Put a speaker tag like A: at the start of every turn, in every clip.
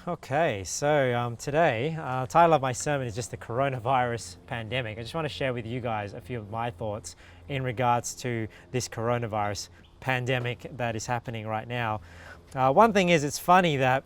A: Okay, so today, title of my sermon is just the coronavirus pandemic. I just want to share with you guys a few of my thoughts in regards to this coronavirus pandemic that is happening right now. One thing is, it's funny that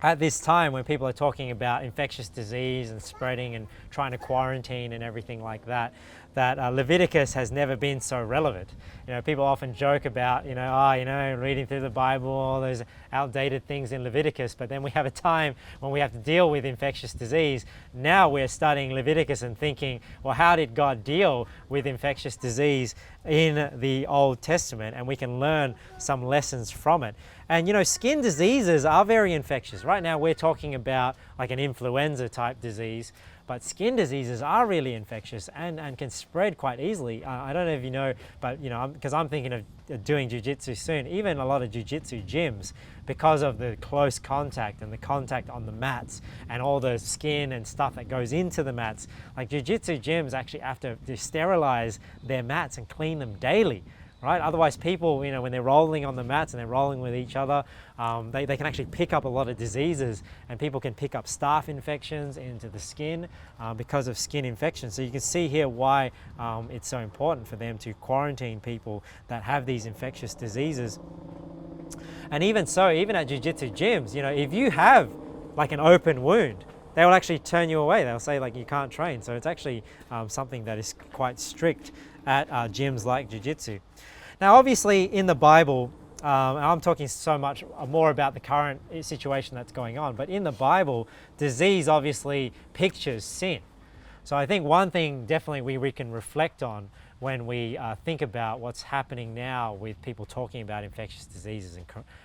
A: at this time when people are talking about infectious disease and spreading and trying to quarantine and everything like that, Leviticus has never been so relevant. You know, people often joke about, reading through the Bible, all those outdated things in Leviticus, but then we have a time when we have to deal with infectious disease. Now we're studying Leviticus and thinking, well, how did God deal with infectious disease in the Old Testament? And we can learn some lessons from it. And you know, skin diseases are very infectious. Right now we're talking about like an influenza type disease, but skin diseases are really infectious and can spread quite easily. I don't know if you know, but you know, because I'm thinking of doing jiu-jitsu soon, even a lot of jiu-jitsu gyms, because of the close contact and the contact on the mats and all the skin and stuff that goes into the mats, like jiu-jitsu gyms actually have to sterilize their mats and clean them daily. Right? Otherwise people, you know, when they're rolling on the mats and they're rolling with each other, they can actually pick up a lot of diseases, and people can pick up staph infections into the skin because of skin infections. So you can see here why it's so important for them to quarantine people that have these infectious diseases. And even so, even at jiu-jitsu gyms, you know, if you have like an open wound, they will actually turn you away. They'll say like you can't train. So it's actually something that is quite strict at gyms like jiu-jitsu. Now obviously in the Bible, I'm talking so much more about the current situation that's going on, but in the Bible, disease obviously pictures sin. So I think one thing definitely we can reflect on when we think about what's happening now with people talking about infectious diseases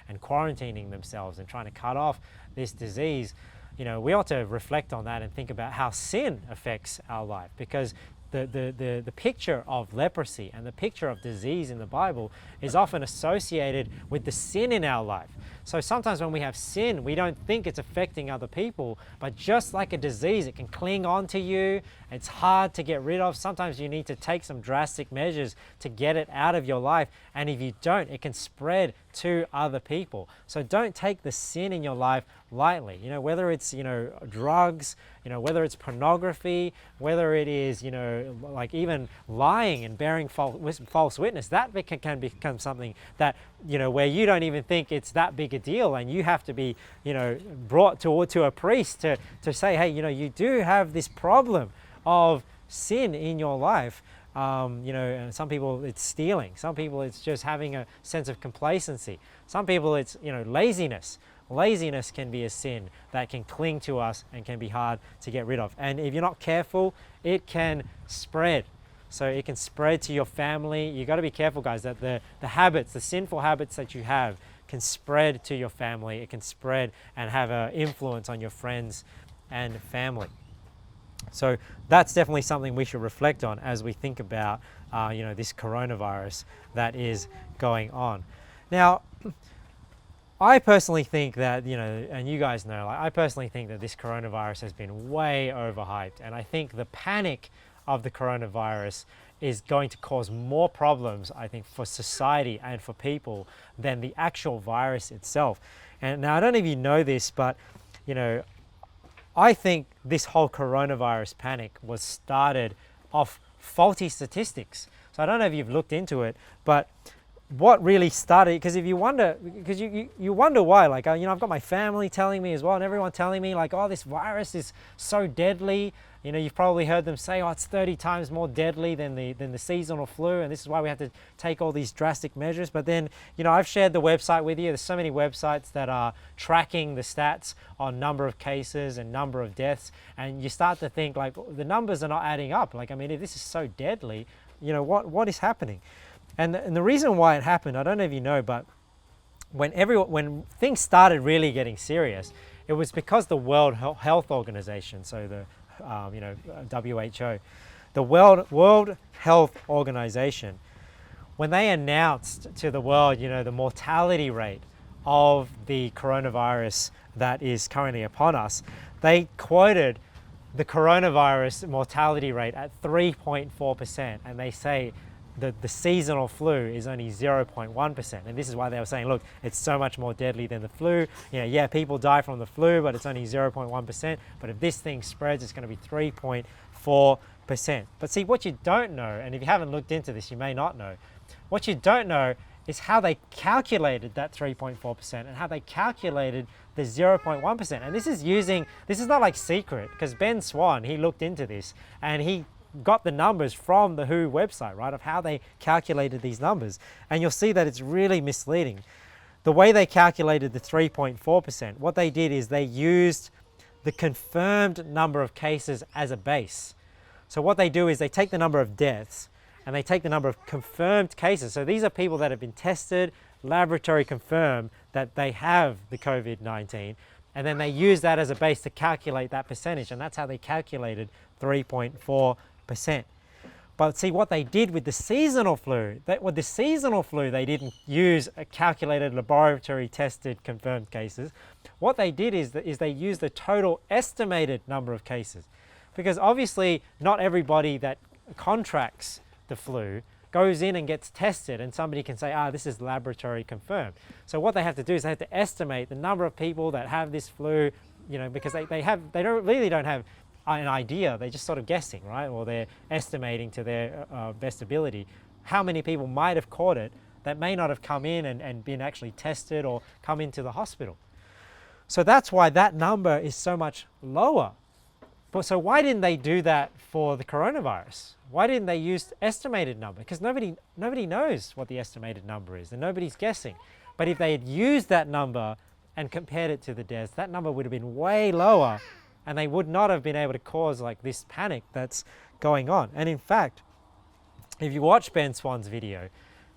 A: and quarantining themselves and trying to cut off this disease, you know, we ought to reflect on that and think about how sin affects our life, because the picture of leprosy and the picture of disease in the Bible is often associated with the sin in our life. So sometimes when we have sin, we don't think it's affecting other people, but just like a disease, it can cling on to you. It's hard to get rid of. Sometimes you need to take some drastic measures to get it out of your life. And if you don't, it can spread to other people. So don't take the sin in your life lightly. You know, whether it's, you know, drugs, you know, whether it's pornography, whether it is, you know, like even lying and bearing false witness, that can become something that, you know, where you don't even think it's that big a deal, and you have to be, you know, brought to a priest to say, hey, you know, you do have this problem of sin in your life. You know, and some people it's stealing, some people it's just having a sense of complacency, some people it's, you know, laziness. Laziness can be a sin that can cling to us and can be hard to get rid of. And if you're not careful, it can spread. So it can spread to your family. You got to be careful, guys, that the habits, the sinful habits that you have can spread to your family. It can spread and have an influence on your friends and family. So that's definitely something we should reflect on as we think about, you know, this coronavirus that is going on. Now, I personally think that, you know, and you guys know, like, I personally think that this coronavirus has been way overhyped, and I think the panic of the coronavirus is going to cause more problems, I think, for society and for people than the actual virus itself. And now I don't know if you know this, but, you know, I think this whole coronavirus panic was started off faulty statistics. So I don't know if you've looked into it, but what really started, because if you wonder, because you wonder why, like, you know, I've got my family telling me as well, and everyone telling me like, oh, this virus is so deadly. You know, you've probably heard them say, oh, it's 30 times more deadly than the seasonal flu, and this is why we have to take all these drastic measures. But then, you know, I've shared the website with you. There's so many websites that are tracking the stats on number of cases and number of deaths, and you start to think like the numbers are not adding up. Like, I mean, if this is so deadly, you know, what is happening? And the reason why it happened, I don't know if you know, but when things started really getting serious, it was because the World Health Organization, so the WHO, the World Health Organization, when they announced to the world, you know, the mortality rate of the coronavirus that is currently upon us, they quoted the coronavirus mortality rate at 3.4%, and they say the seasonal flu is only 0.1%. And this is why they were saying, look, it's so much more deadly than the flu. Yeah, people die from the flu, but it's only 0.1%. But if this thing spreads, it's going to be 3.4%. But see, what you don't know, and if you haven't looked into this, you may not know, what you don't know is how they calculated that 3.4% and how they calculated the 0.1%. And this is not like secret, because Ben Swan, he looked into this and he got the numbers from the WHO website, right, of how they calculated these numbers. And you'll see that it's really misleading. The way they calculated the 3.4%, what they did is they used the confirmed number of cases as a base. So what they do is they take the number of deaths and they take the number of confirmed cases. So these are people that have been tested, laboratory confirmed that they have the COVID-19, and then they use that as a base to calculate that percentage, and that's how they calculated 3.4%. But see, what they did with the seasonal flu, they didn't use a calculated laboratory tested confirmed cases. What they did is they used the total estimated number of cases, because obviously not everybody that contracts the flu goes in and gets tested and somebody can say, this is laboratory confirmed. So what they have to do is they have to estimate the number of people that have this flu, because they don't have an idea, they're just sort of guessing, right? Or they're estimating to their best ability how many people might have caught it that may not have come in and been actually tested or come into the hospital. So that's why that number is so much lower. But so why didn't they do that for the coronavirus? Why didn't they use estimated number? Because nobody knows what the estimated number is and nobody's guessing. But if they had used that number and compared it to the deaths, that number would have been way lower and they would not have been able to cause like this panic that's going on. And in fact, if you watch Ben Swan's video,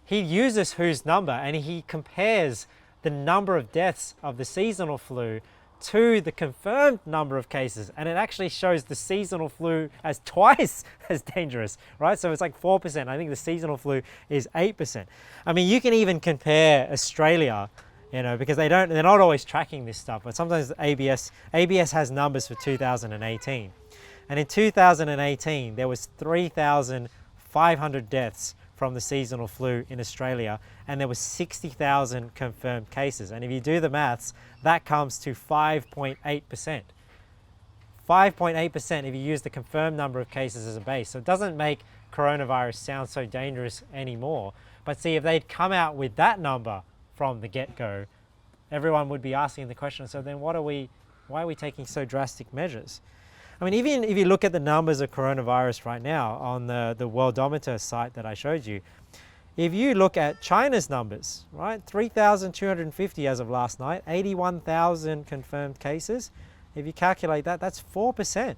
A: he uses WHO's number and he compares the number of deaths of the seasonal flu to the confirmed number of cases, and it actually shows the seasonal flu as twice as dangerous, right? So it's like 4%. I think the seasonal flu is 8%. I mean, you can even compare Australia, because they're not always tracking this stuff, but sometimes ABS has numbers for 2018. And in 2018, there was 3,500 deaths from the seasonal flu in Australia, and there was 60,000 confirmed cases. And if you do the maths, that comes to 5.8%. 5.8% if you use the confirmed number of cases as a base. So it doesn't make coronavirus sound so dangerous anymore. But see, if they'd come out with that number from the get-go, everyone would be asking the question, so then why are we taking so drastic measures? I mean, even if you look at the numbers of coronavirus right now on the Worldometer site that I showed you, if you look at China's numbers, right, 3,250 as of last night, 81,000 confirmed cases. If you calculate that, that's 4%.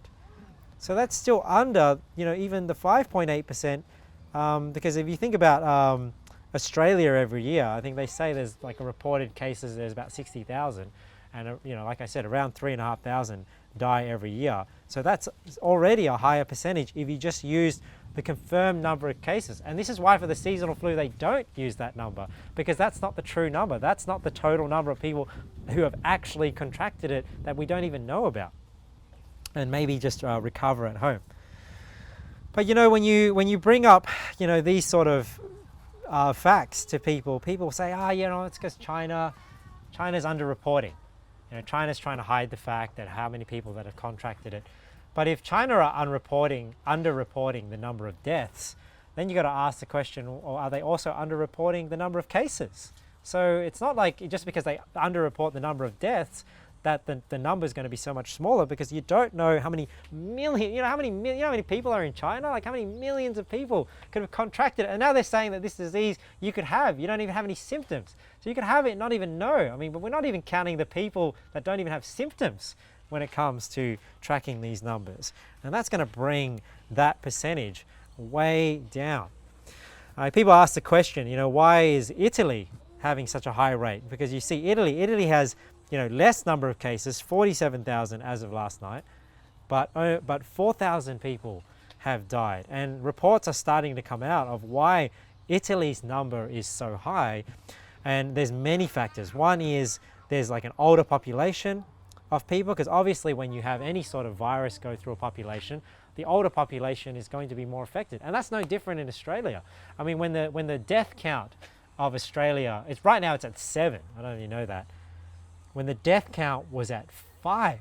A: So that's still under, even the 5.8%, because if you think about Australia every year, I think they say there's like a reported cases, there's about 60,000. And, like I said, around 3,500 die every year. So that's already a higher percentage if you just use the confirmed number of cases. And this is why for the seasonal flu, they don't use that number, because that's not the true number. That's not the total number of people who have actually contracted it that we don't even know about and maybe just recover at home. But, when you bring up, these sort of facts to people say, it's because China's underreporting. China's trying to hide the fact that how many people that have contracted it. But if China are underreporting the number of deaths, then you got to ask the question, or are they also underreporting the number of cases? So it's not like just because they underreport the number of deaths that the number is going to be so much smaller, because you don't know how many million, how many people are in China, like how many millions of people could have contracted it. And now they're saying that this disease you don't even have any symptoms. So you could have it and not even know. I mean, but we're not even counting the people that don't even have symptoms when it comes to tracking these numbers. And that's going to bring that percentage way down. People ask the question, why is Italy having such a high rate? Because you see Italy has less number of cases, 47,000 as of last night, but 4,000 people have died. And reports are starting to come out of why Italy's number is so high. And there's many factors. One is there's like an older population of people, because obviously when you have any sort of virus go through a population, the older population is going to be more affected. And that's no different in Australia. I mean, when the death count of Australia, right now it's at 7. I don't know if you know that. When the death count was at 5,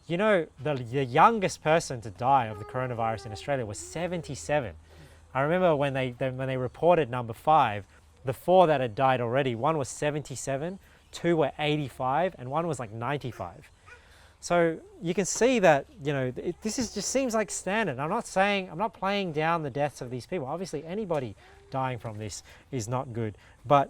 A: you know, the youngest person to die of the coronavirus in Australia was 77. I remember when they reported number 5, the 4 that had died already, one was 77, 2 were 85, and 1 was like 95. So you can see that, you know, this just seems like standard. I'm not playing down the deaths of these people. Obviously, anybody dying from this is not good. But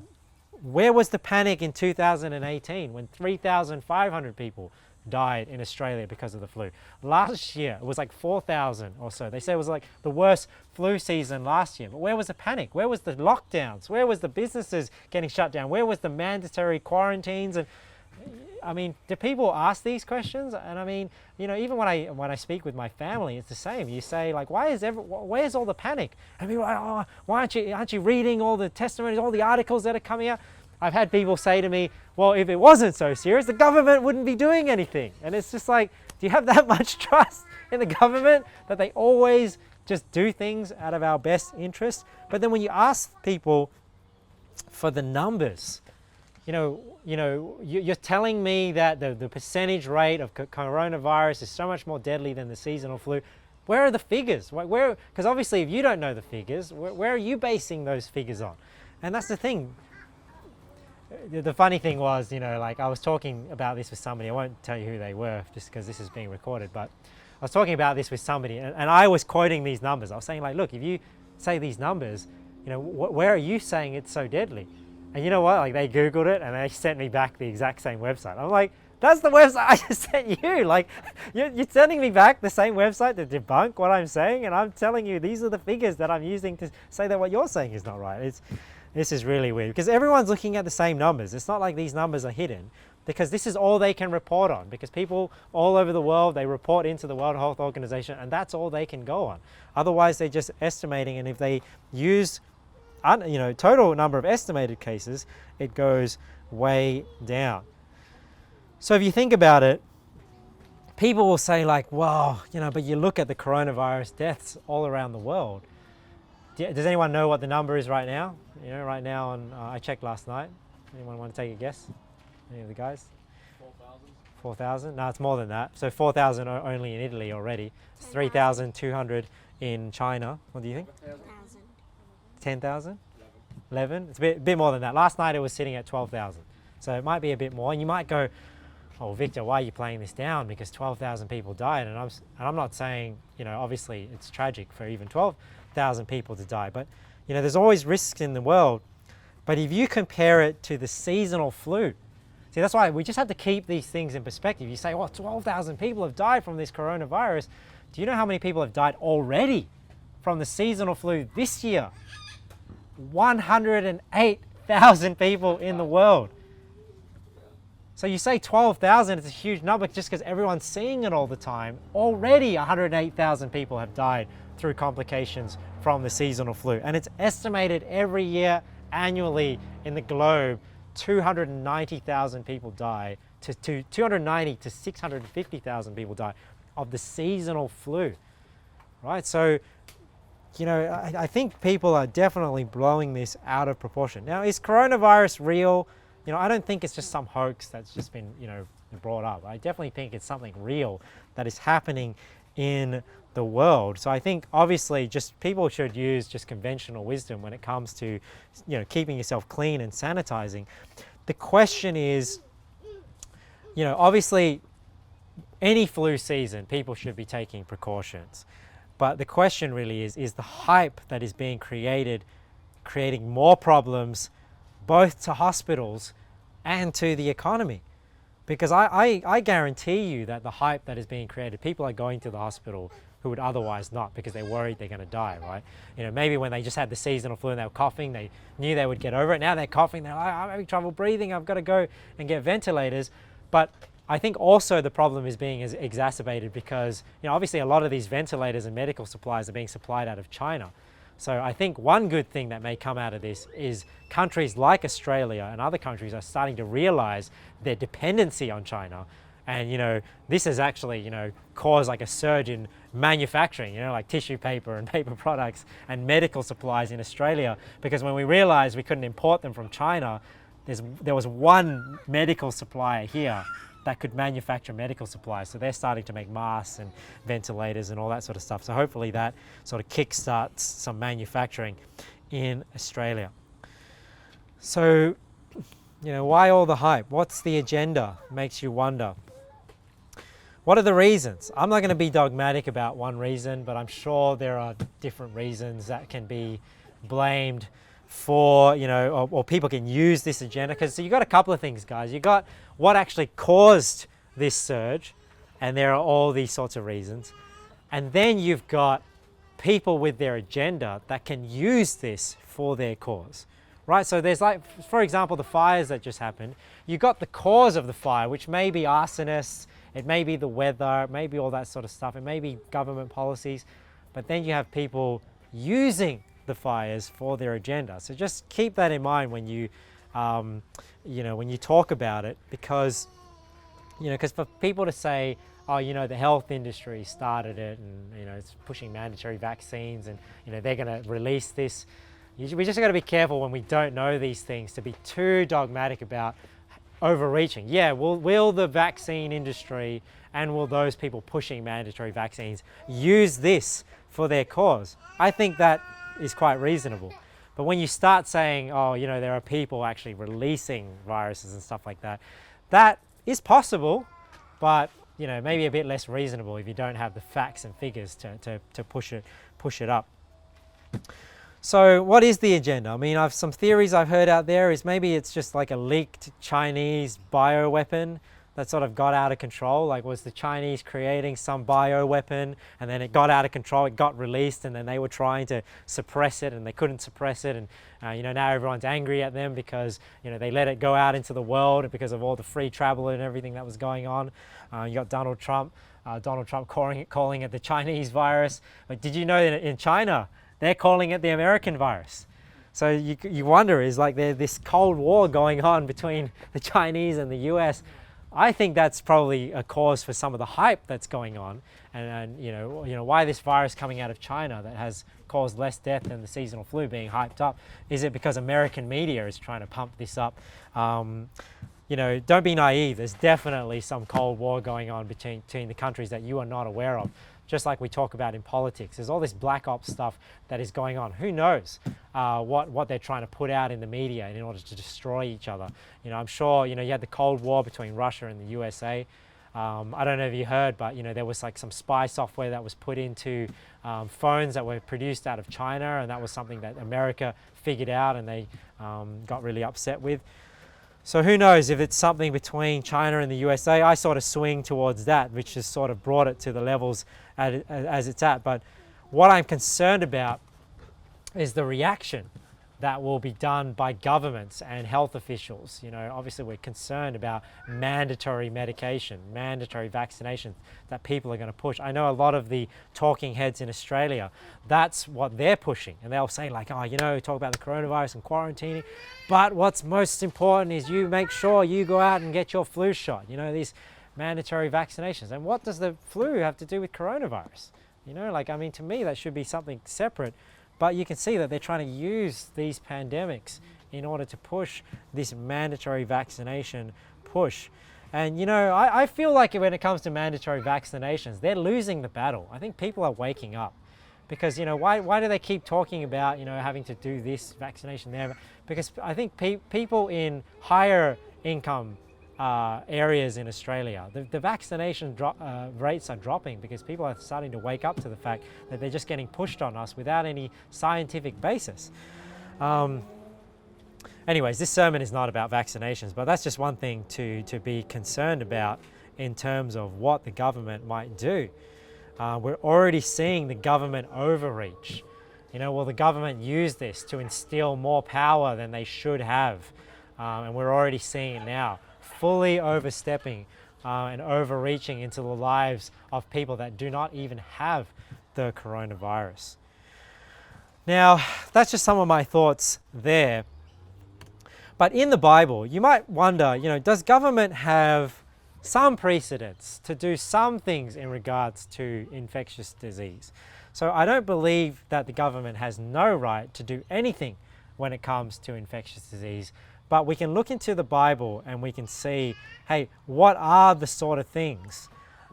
A: where was the panic in 2018 when 3,500 people died in Australia because of the flu? Last year, it was like 4,000 or so. They say it was like the worst flu season last year. But where was the panic? Where was the lockdowns? Where was the businesses getting shut down? Where was the mandatory quarantines? And I mean, do people ask these questions? And I mean, you know, even when I speak with my family, it's the same. You say like, where's all the panic? And people are like, oh, why aren't you reading all the testimonies, all the articles that are coming out? I've had people say to me, well, if it wasn't so serious, the government wouldn't be doing anything. And it's just like, do you have that much trust in the government that they always just do things out of our best interest? But then when you ask people for the numbers, you're telling me that the percentage rate of coronavirus is so much more deadly than the seasonal flu. Where are the figures? Because obviously if you don't know the figures, where are you basing those figures on? And that's the thing. The funny thing was, you know, like I was talking about this with somebody. I won't tell you who they were just because this is being recorded, but I was talking about this with somebody and I was quoting these numbers. I was saying like, look, if you say these numbers, you know, where are you saying it's so deadly? And you know what, like they Googled it and they sent me back the exact same website. I'm like, that's the website I just sent you. Like, you're sending me back the same website to debunk what I'm saying, and I'm telling you these are the figures that I'm using to say that what you're saying is not right. This is really weird because everyone's looking at the same numbers. It's not like these numbers are hidden because this is all they can report on, because people all over the world, they report into the World Health Organization and that's all they can go on. Otherwise, they're just estimating, and if they use total number of estimated cases, it goes way down. So if you think about it, people will say like, well, you know, but you look at the coronavirus deaths all around the world. Does anyone know what the number is right now? You know, right now I checked last night. Anyone want to take a guess? Any of the guys?
B: 4,000.
A: 4,000? No, it's more than that. So 4,000 only in Italy already. 3,200 in China. What do you think? 10,000? 11? It's a bit more than that. Last night it was sitting at 12,000. So it might be a bit more. And you might go, oh, Victor, why are you playing this down? Because 12,000 people died. And I'm not saying, you know, obviously it's tragic for even 12,000 people to die. But, you know, there's always risks in the world. But if you compare it to the seasonal flu, see, that's why we just have to keep these things in perspective. You say, well, 12,000 people have died from this coronavirus. Do you know how many people have died already from the seasonal flu this year? 108,000 people in the world. So you say 12,000, it's a huge number just because everyone's seeing it all the time. Already 108,000 people have died through complications from the seasonal flu. And it's estimated every year annually in the globe, 290,000 people die, to 290 to 650,000 people die of the seasonal flu, right? So, you know, I think people are definitely blowing this out of proportion. Now, is coronavirus real? You know, I don't think it's just some hoax that's just been, you know, brought up. I definitely think it's something real that is happening in the world. So I think obviously just people should use just conventional wisdom when it comes to, you know, keeping yourself clean and sanitizing. The question is, you know, obviously any flu season, people should be taking precautions. But the question really is the hype that is being created creating more problems both to hospitals and to the economy? Because I guarantee you that the hype that is being created, people are going to the hospital who would otherwise not because they're worried they're going to die, right? You know, maybe when they just had the seasonal flu and they were coughing, they knew they would get over it. Now they're coughing, they're like, I'm having trouble breathing, I've got to go and get ventilators. But I think also the problem is being exacerbated because, you know, obviously a lot of these ventilators and medical supplies are being supplied out of China. So I think one good thing that may come out of this is countries like Australia and other countries are starting to realize their dependency on China And, this has actually, caused like a surge in manufacturing, like tissue paper and paper products and medical supplies in Australia, because when we realized we couldn't import them from China, there was one medical supplier here that could manufacture medical supplies. So they're starting to make masks and ventilators and all that sort of stuff. So hopefully that sort of kickstarts some manufacturing in Australia. So, why all the hype? What's the agenda? Makes you wonder. What are the reasons? I'm not going to be dogmatic about one reason, but I'm sure there are different reasons that can be blamed for, or people can use this agenda. Because you've got a couple of things, guys. You've got what actually caused this surge, and there are all these sorts of reasons. And then you've got people with their agenda that can use this for their cause, right? So there's like, for example, the fires that just happened. You got the cause of the fire, which may be arsonists, it may be the weather, it may be all that sort of stuff, it may be government policies, but then you have people using the fires for their agenda. So just keep that in mind when you, when you talk about it, because, because for people to say, oh, the health industry started it, and it's pushing mandatory vaccines, and they're going to release this. We just got to be careful when we don't know these things to be too dogmatic about overreaching. Yeah, will the vaccine industry and will those people pushing mandatory vaccines use this for their cause? I think that is quite reasonable. But when you start saying, oh, there are people actually releasing viruses and stuff like that, that is possible, but maybe a bit less reasonable if you don't have the facts and figures to push it up. So what is the agenda? I mean, some theories I've heard out there is maybe it's just like a leaked Chinese bioweapon that sort of got out of control. Like, was the Chinese creating some bioweapon and then it got out of control, it got released, and then they were trying to suppress it and they couldn't suppress it, and now everyone's angry at them because they let it go out into the world because of all the free travel and everything that was going on. You got Donald Trump calling it the Chinese virus. But did you know that in China they're calling it the American virus? So you wonder, is like there's this Cold War going on between the Chinese and the US. I think that's probably a cause for some of the hype that's going on, and why this virus coming out of China that has caused less death than the seasonal flu being hyped up. Is it because American media is trying to pump this up? Don't be naive. There's definitely some Cold War going on between the countries that you are not aware of. Just like we talk about in politics, there's all this black ops stuff that is going on. Who knows what they're trying to put out in the media in order to destroy each other. I'm sure, you had the Cold War between Russia and the USA. I don't know if you heard, but there was like some spy software that was put into phones that were produced out of China, and that was something that America figured out and they got really upset with. So who knows if it's something between China and the USA. I sort of swing towards that, which has sort of brought it to the levels as it's at. But what I'm concerned about is the reaction that will be done by governments and health officials. Obviously we're concerned about mandatory medication, mandatory vaccinations that people are going to push. I know a lot of the talking heads in Australia, that's what they're pushing. And they'll say like, talk about the coronavirus and quarantining. But what's most important is you make sure you go out and get your flu shot. These mandatory vaccinations. And what does the flu have to do with coronavirus? To me, that should be something separate. But you can see that they're trying to use these pandemics in order to push this mandatory vaccination push. And, I feel like when it comes to mandatory vaccinations, they're losing the battle. I think people are waking up. Because, why do they keep talking about, having to do this vaccination there? Because I think people in higher income areas in Australia, the vaccination rates are dropping because people are starting to wake up to the fact that they're just getting pushed on us without any scientific basis. Anyways, this sermon is not about vaccinations, but that's just one thing to be concerned about in terms of what the government might do. We're already seeing the government overreach. Will the government use this to instill more power than they should have? And we're already seeing it now, fully overstepping and overreaching into the lives of people that do not even have the coronavirus. Now, that's just some of my thoughts there. But in the Bible, you might wonder, does government have some precedence to do some things in regards to infectious disease. So I don't believe that the government has no right to do anything when it comes to infectious disease, but we can look into the Bible and we can see, hey, what are the sort of things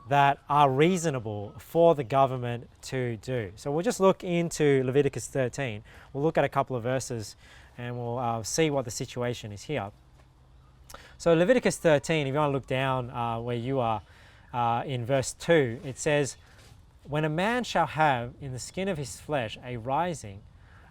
A: that are reasonable for the government to do? So we'll just look into Leviticus 13. We'll look at a couple of verses and we'll see what the situation is here. So Leviticus 13, if you want to look down where you are in verse 2, it says, "When a man shall have in the skin of his flesh a rising,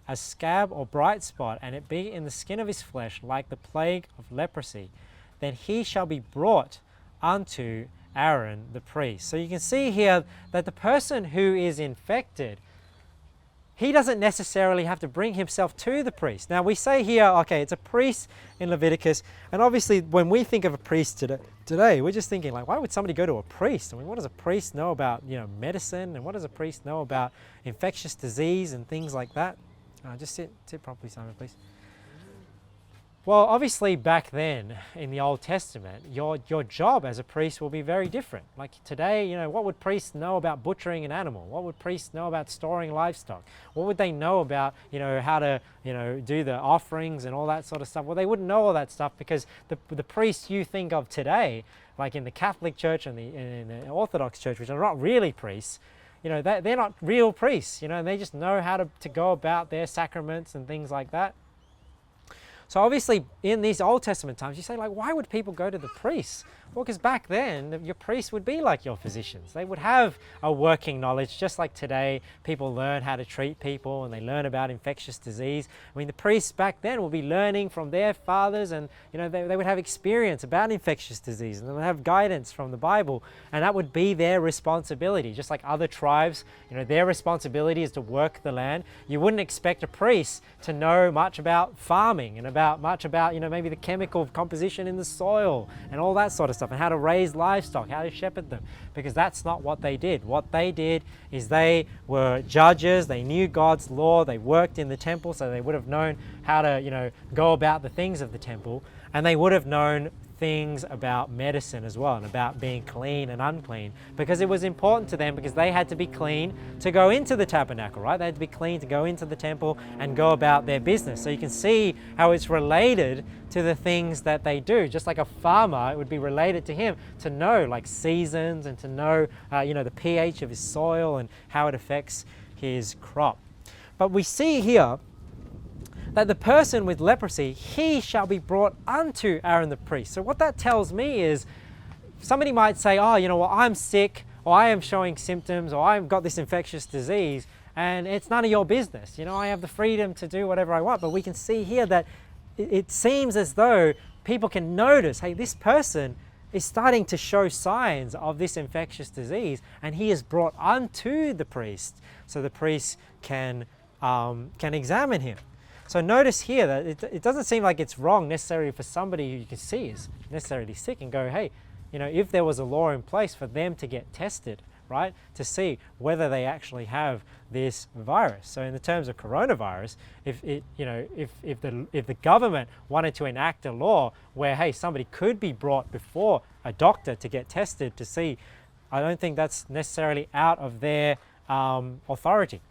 A: a scab or bright spot, and it be in the skin of his flesh like the plague of leprosy, then he shall be brought unto Aaron the priest." So you can see here that the person who is infected, he doesn't necessarily have to bring himself to the priest. Now we say here, okay, it's a priest in Leviticus, and obviously when we think of a priest today, we're just thinking like, why would somebody go to a priest? I mean, what does a priest know about, medicine, and what does a priest know about infectious disease and things like that? Just sit properly, Simon, please. Well, obviously back then in the Old Testament, your job as a priest will be very different. Like today, what would priests know about butchering an animal? What would priests know about storing livestock? What would they know about, how to, do the offerings and all that sort of stuff? Well, they wouldn't know all that stuff because the priests you think of today, like in the Catholic Church and in the Orthodox Church, which are not really priests, they're not real priests, and they just know how to go about their sacraments and things like that. So obviously in these Old Testament times, you say like, why would people go to the priests? Well, because back then your priests would be like your physicians. They would have a working knowledge, just like today people learn how to treat people and they learn about infectious disease. I mean, the priests back then will be learning from their fathers, and they would have experience about infectious disease, and they would have guidance from the Bible, and that would be their responsibility. Just like other tribes, their responsibility is to work the land. You wouldn't expect a priest to know much about farming and much about maybe the chemical composition in the soil and all that sort of stuff, and how to raise livestock, how to shepherd them, because that's not what they did. What they did is they were judges. They knew God's law. They worked in the temple, so they would have known how to go about the things of the temple, and they would have known things about medicine as well, and about being clean and unclean, because it was important to them, because they had to be clean to go into the tabernacle, right? They had to be clean to go into the temple and go about their business. So you can see how it's related to the things that they do. Just like a farmer, it would be related to him to know like seasons and to know the pH of his soil and how it affects his crop. But we see here that the person with leprosy, he shall be brought unto Aaron the priest. So what that tells me is, somebody might say, well, I'm sick, or I am showing symptoms, or I've got this infectious disease, and it's none of your business. I have the freedom to do whatever I want. But we can see here that it seems as though people can notice, hey, this person is starting to show signs of this infectious disease, and he is brought unto the priest, so the priest can examine him. So notice here that it doesn't seem like it's wrong necessarily for somebody who you can see is necessarily sick and go, hey, if there was a law in place for them to get tested, right, to see whether they actually have this virus. So in the terms of coronavirus, if the government wanted to enact a law where, hey, somebody could be brought before a doctor to get tested to see, I don't think that's necessarily out of their authority.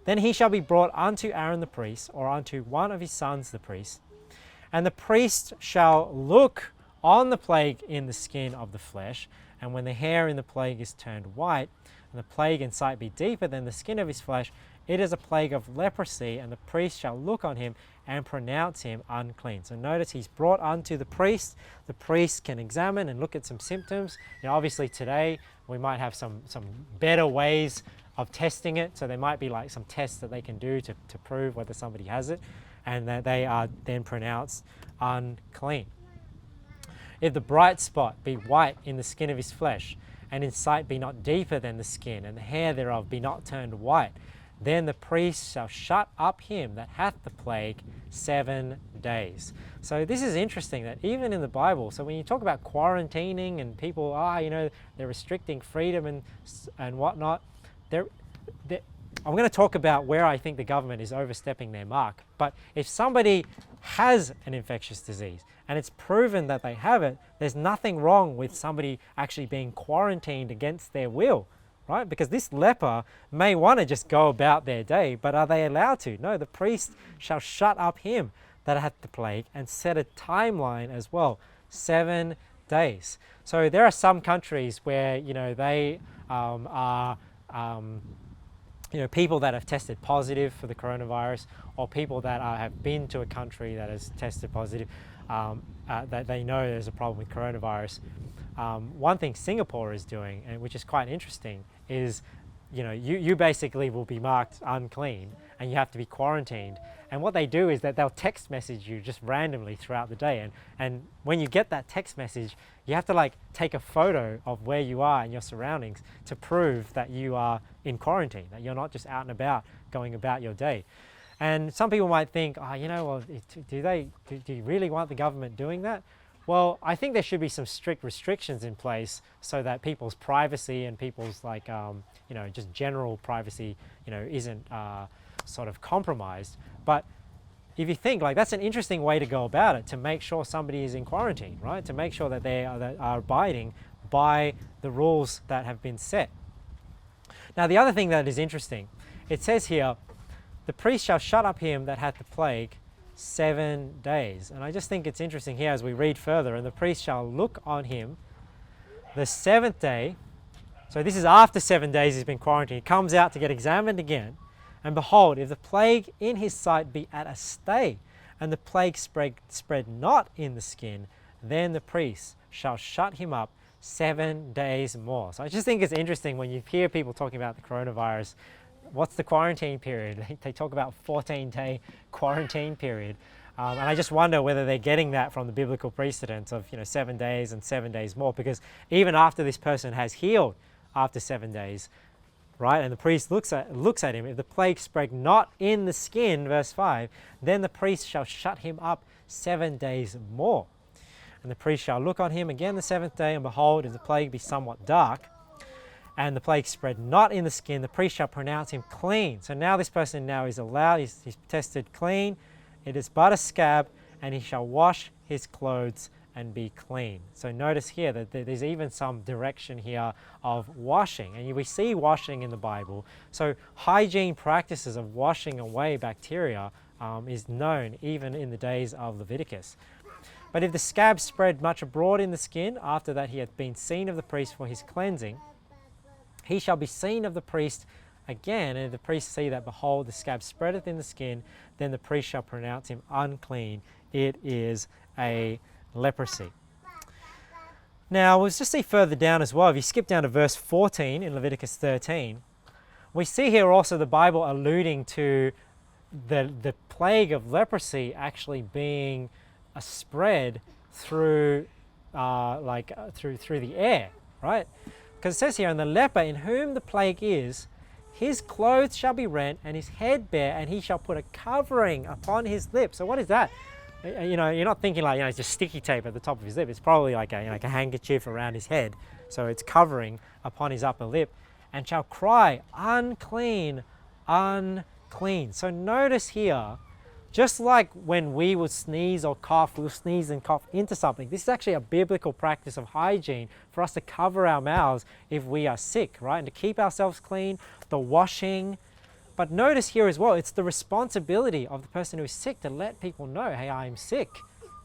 A: Then he shall be brought unto Aaron the priest, or unto one of his sons the priest, and the priest shall look on the plague in the skin of the flesh, and when the hair in the plague is turned white, and the plague in sight be deeper than the skin of his flesh, it is a plague of leprosy, and the priest shall look on him and pronounce him unclean. So notice he's brought unto the priest. The priest can examine and look at some symptoms. Obviously today we might have some better ways of testing it. So there might be like some tests that they can do to prove whether somebody has it, and that they are then pronounced unclean. If the bright spot be white in the skin of his flesh, and in sight be not deeper than the skin, and the hair thereof be not turned white, then the priest shall shut up him that hath the plague 7 days. So this is interesting that even in the Bible, so when you talk about quarantining and people, they're restricting freedom and whatnot, I'm going to talk about where I think the government is overstepping their mark. But if somebody has an infectious disease and it's proven that they have it, there's nothing wrong with somebody actually being quarantined against their will, right? Because this leper may want to just go about their day, but are they allowed to? No, the priest shall shut up him that hath the plague and set a timeline as well, 7 days. So there are some countries where, they are people that have tested positive for the coronavirus, or people that have been to a country that has tested positive, that they know there's a problem with coronavirus. One thing Singapore is doing, and which is quite interesting, is you basically will be marked unclean and you have to be quarantined. And what they do is that they'll text message you just randomly throughout the day. And when you get that text message, you have to take a photo of where you are and your surroundings to prove that you are in quarantine, that you're not just out and about going about your day. And some people might think, do you really want the government doing that? Well, I think there should be some strict restrictions in place so that people's privacy and people's just general privacy, isn't sort of compromised. But if you think that's an interesting way to go about it, to make sure somebody is in quarantine, right? To make sure that they are abiding by the rules that have been set. Now, the other thing that is interesting, it says here, the priest shall shut up him that hath the plague 7 days. And I just think it's interesting here as we read further, and the priest shall look on him the 7th day. So this is after 7 days he's been quarantined. He comes out to get examined again. And behold, if the plague in his sight be at a stay, and the plague spread not in the skin, then the priest shall shut him up 7 days more. So I just think it's interesting when you hear people talking about the coronavirus. What's the quarantine period? They talk about 14-day quarantine period. And I just wonder whether they're getting that from the biblical precedents of 7 days and 7 days more, because even after this person has healed after 7 days, right, and the priest looks at him, if the plague spread not in the skin, verse 5, then the priest shall shut him up 7 days more. And the priest shall look on him again the 7th day, and behold, if the plague be somewhat dark, and the plague spread not in the skin, the priest shall pronounce him clean. So now this person now is allowed, he's tested clean, it is but a scab, and he shall wash his clothes and be clean. So notice here that there's even some direction here of washing, and we see washing in the Bible. So hygiene practices of washing away bacteria is known even in the days of Leviticus. But if the scab spread much abroad in the skin, after that he hath been seen of the priest for his cleansing, he shall be seen of the priest again, and if the priest see that, behold, the scab spreadeth in the skin, then the priest shall pronounce him unclean. It is a leprosy. Now, we'll just see further down as well. If you skip down to verse 14 in Leviticus 13, we see here also the Bible alluding to the plague of leprosy actually being a spread through through the air, right? Because it says here, and the leper in whom the plague is, his clothes shall be rent, and his head bare, and he shall put a covering upon his lips. So what is that? You're not thinking it's just sticky tape at the top of his lip. It's probably like a handkerchief around his head. So it's covering upon his upper lip, and shall cry, unclean, unclean. So notice here, just like when we would sneeze or cough, we'll sneeze and cough into something. This is actually a biblical practice of hygiene for us to cover our mouths if we are sick, right? And to keep ourselves clean, the washing. But notice here as well, it's the responsibility of the person who is sick to let people know, hey, I'm sick.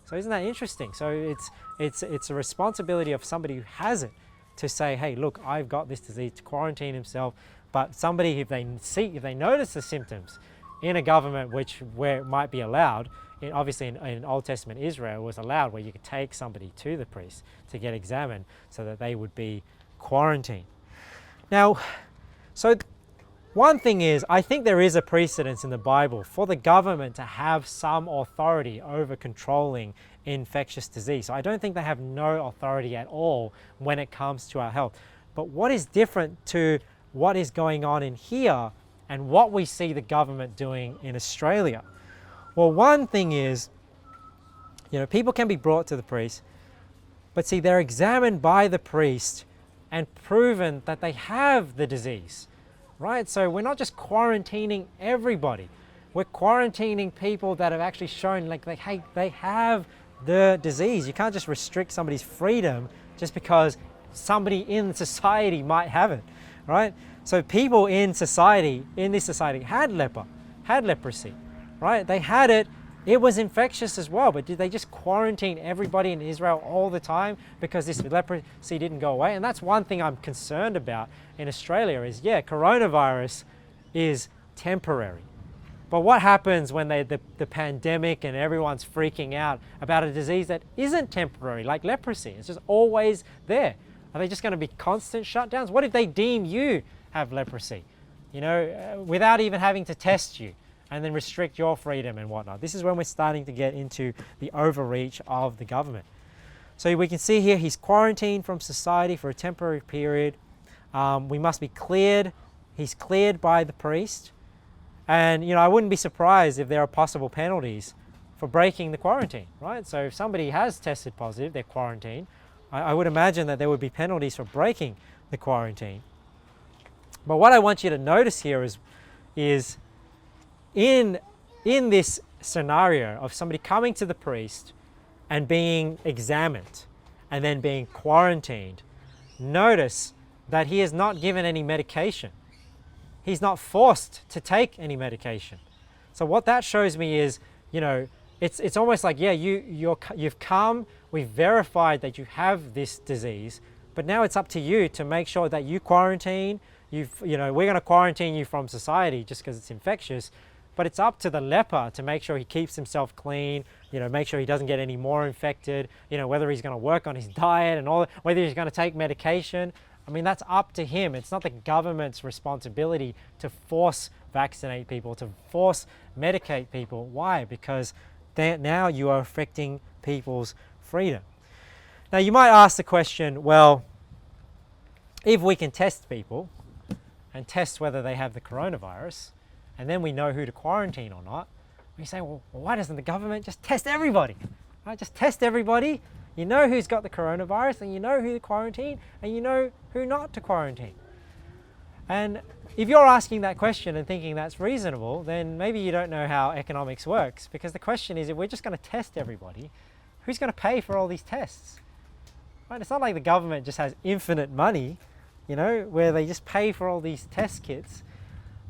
A: So isn't that interesting? So it's a responsibility of somebody who has it to say, hey, look, I've got this disease, to quarantine himself. But somebody, if they notice the symptoms in a government where it might be allowed, obviously in Old Testament Israel it was allowed, where you could take somebody to the priest to get examined so that they would be quarantined. Now, so one thing is, I think there is a precedence in the Bible for the government to have some authority over controlling infectious disease. So I don't think they have no authority at all when it comes to our health. But what is different to what is going on in here and what we see the government doing in Australia? Well, one thing is, people can be brought to the priest, but see, they're examined by the priest and proven that they have the disease, right? So we're not just quarantining everybody. We're quarantining people that have actually shown they have the disease. You can't just restrict somebody's freedom just because somebody in society might have it, right? So people in society, in this society, had leprosy, right? They had it. It was infectious as well, but did they just quarantine everybody in Israel all the time because this leprosy didn't go away? And that's one thing I'm concerned about in Australia is, yeah, coronavirus is temporary. But what happens when the pandemic and everyone's freaking out about a disease that isn't temporary, like leprosy? It's just always there. Are they just going to be constant shutdowns? What if they deem you have leprosy, without even having to test you and then restrict your freedom and whatnot? This is when we're starting to get into the overreach of the government. So we can see here he's quarantined from society for a temporary period. We must be cleared. He's cleared by the priest. And, I wouldn't be surprised if there are possible penalties for breaking the quarantine, right? So if somebody has tested positive, they're quarantined, I would imagine that there would be penalties for breaking the quarantine. But what I want you to notice here is in this scenario of somebody coming to the priest and being examined and then being quarantined, notice that he is not given any medication. He's not forced to take any medication. So what that shows me is, it's almost like, yeah, you've come, we've verified that you have this disease, but now it's up to you to make sure that you quarantine. We're going to quarantine you from society just because it's infectious, but it's up to the leper to make sure he keeps himself clean, make sure he doesn't get any more infected, whether he's going to work on his diet and all, whether he's going to take medication. I mean, that's up to him. It's not the government's responsibility to force vaccinate people, to force medicate people. Why? Because now you are affecting people's freedom. Now, you might ask the question, well, if we can test people and test whether they have the coronavirus, and then we know who to quarantine or not, we say, well, why doesn't the government just test everybody? Right? Just test everybody. You know who's got the coronavirus, and you know who to quarantine, and you know who not to quarantine. And if you're asking that question and thinking that's reasonable, then maybe you don't know how economics works, because the question is, if we're just going to test everybody, who's going to pay for all these tests? Right? It's not like the government just has infinite money, where they just pay for all these test kits.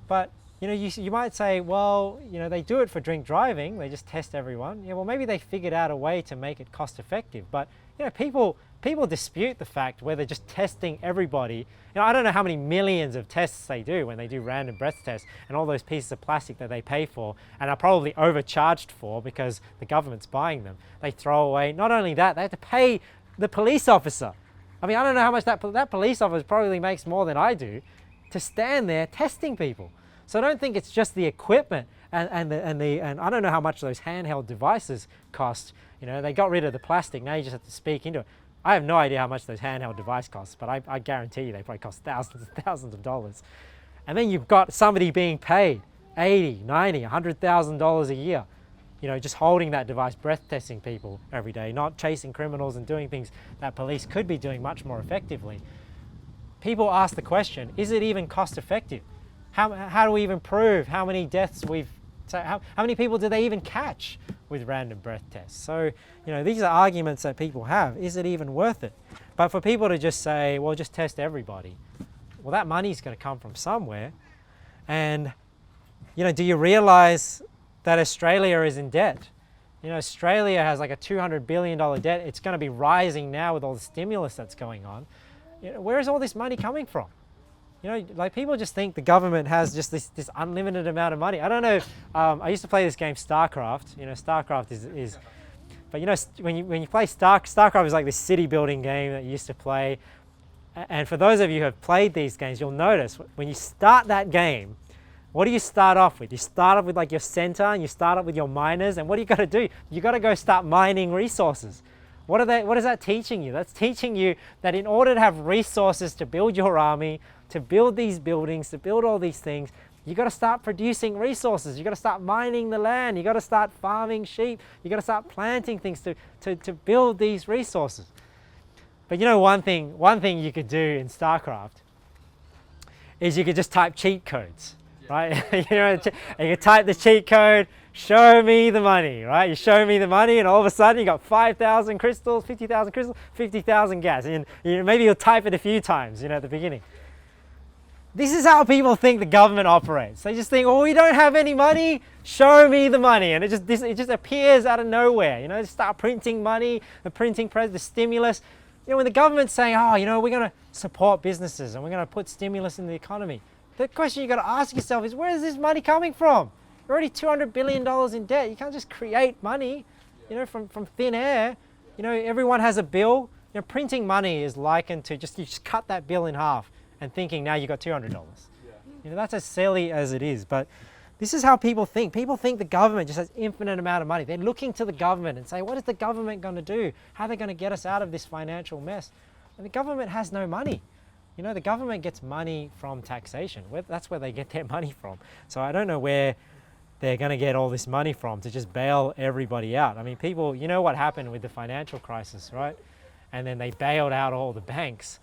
A: But you might say, well, they do it for drink driving. They just test everyone. Yeah, well, maybe they figured out a way to make it cost effective. But, people dispute the fact whether just testing everybody, I don't know how many millions of tests they do when they do random breath tests and all those pieces of plastic that they pay for and are probably overcharged for because the government's buying them. They throw away. Not only that, they have to pay the police officer. I mean, I don't know how much that police officer probably makes more than I do to stand there testing people. So I don't think it's just the equipment and I don't know how much those handheld devices cost. They got rid of the plastic. Now you just have to speak into it. I have no idea how much those handheld devices cost, but I guarantee you they probably cost thousands and thousands of dollars. And then you've got somebody being paid $80, $90, $100,000 a year, just holding that device, breath testing people every day, not chasing criminals and doing things that police could be doing much more effectively. People ask the question, is it even cost effective? How do we even prove how many deaths how many people do they even catch with random breath tests? So, these are arguments that people have. Is it even worth it? But for people to just say, well, just test everybody, well, that money's going to come from somewhere. And, do you realize that Australia is in debt? Australia has like a $200 billion debt. It's going to be rising now with all the stimulus that's going on. Where is all this money coming from? People just think the government has just this unlimited amount of money. I don't know. I used to play this game, StarCraft. StarCraft is but when you play StarCraft is like this city building game that you used to play. And for those of you who have played these games, you'll notice when you start that game, what do you start off with? You start off with like your center, and you start off with your miners. And what do you got to do? You got to go start mining resources. What is that teaching you? That's teaching you that in order to have resources to build your army, to build these buildings, to build all these things, you got to start producing resources. You got to start mining the land. You got to start farming sheep. You got to start planting things to build these resources. But one thing you could do in StarCraft is you could just type cheat codes, right? You could type the cheat code, show me the money, right? You show me the money and all of a sudden you got 5,000 crystals, 50,000 crystals, 50,000 gas. And maybe you'll type it a few times, at the beginning. This is how people think the government operates. They just think, oh, we don't have any money, show me the money. And it just appears out of nowhere. They start printing money, the printing press, the stimulus. When the government's saying, oh, we're going to support businesses and we're going to put stimulus in the economy, the question you got to ask yourself is, where is this money coming from? You're already $200 billion in debt. You can't just create money, from thin air. Everyone has a bill. Printing money is likened to you just cut that bill in half and thinking now you got $200. Yeah. That's as silly as it is. But this is how people think. People think the government just has infinite amount of money. They're looking to the government and say, what is the government going to do? How are they going to get us out of this financial mess? And the government has no money. The government gets money from taxation. That's where they get their money from. So I don't know where they're going to get all this money from to just bail everybody out. I mean, people, what happened with the financial crisis, right? And then they bailed out all the banks.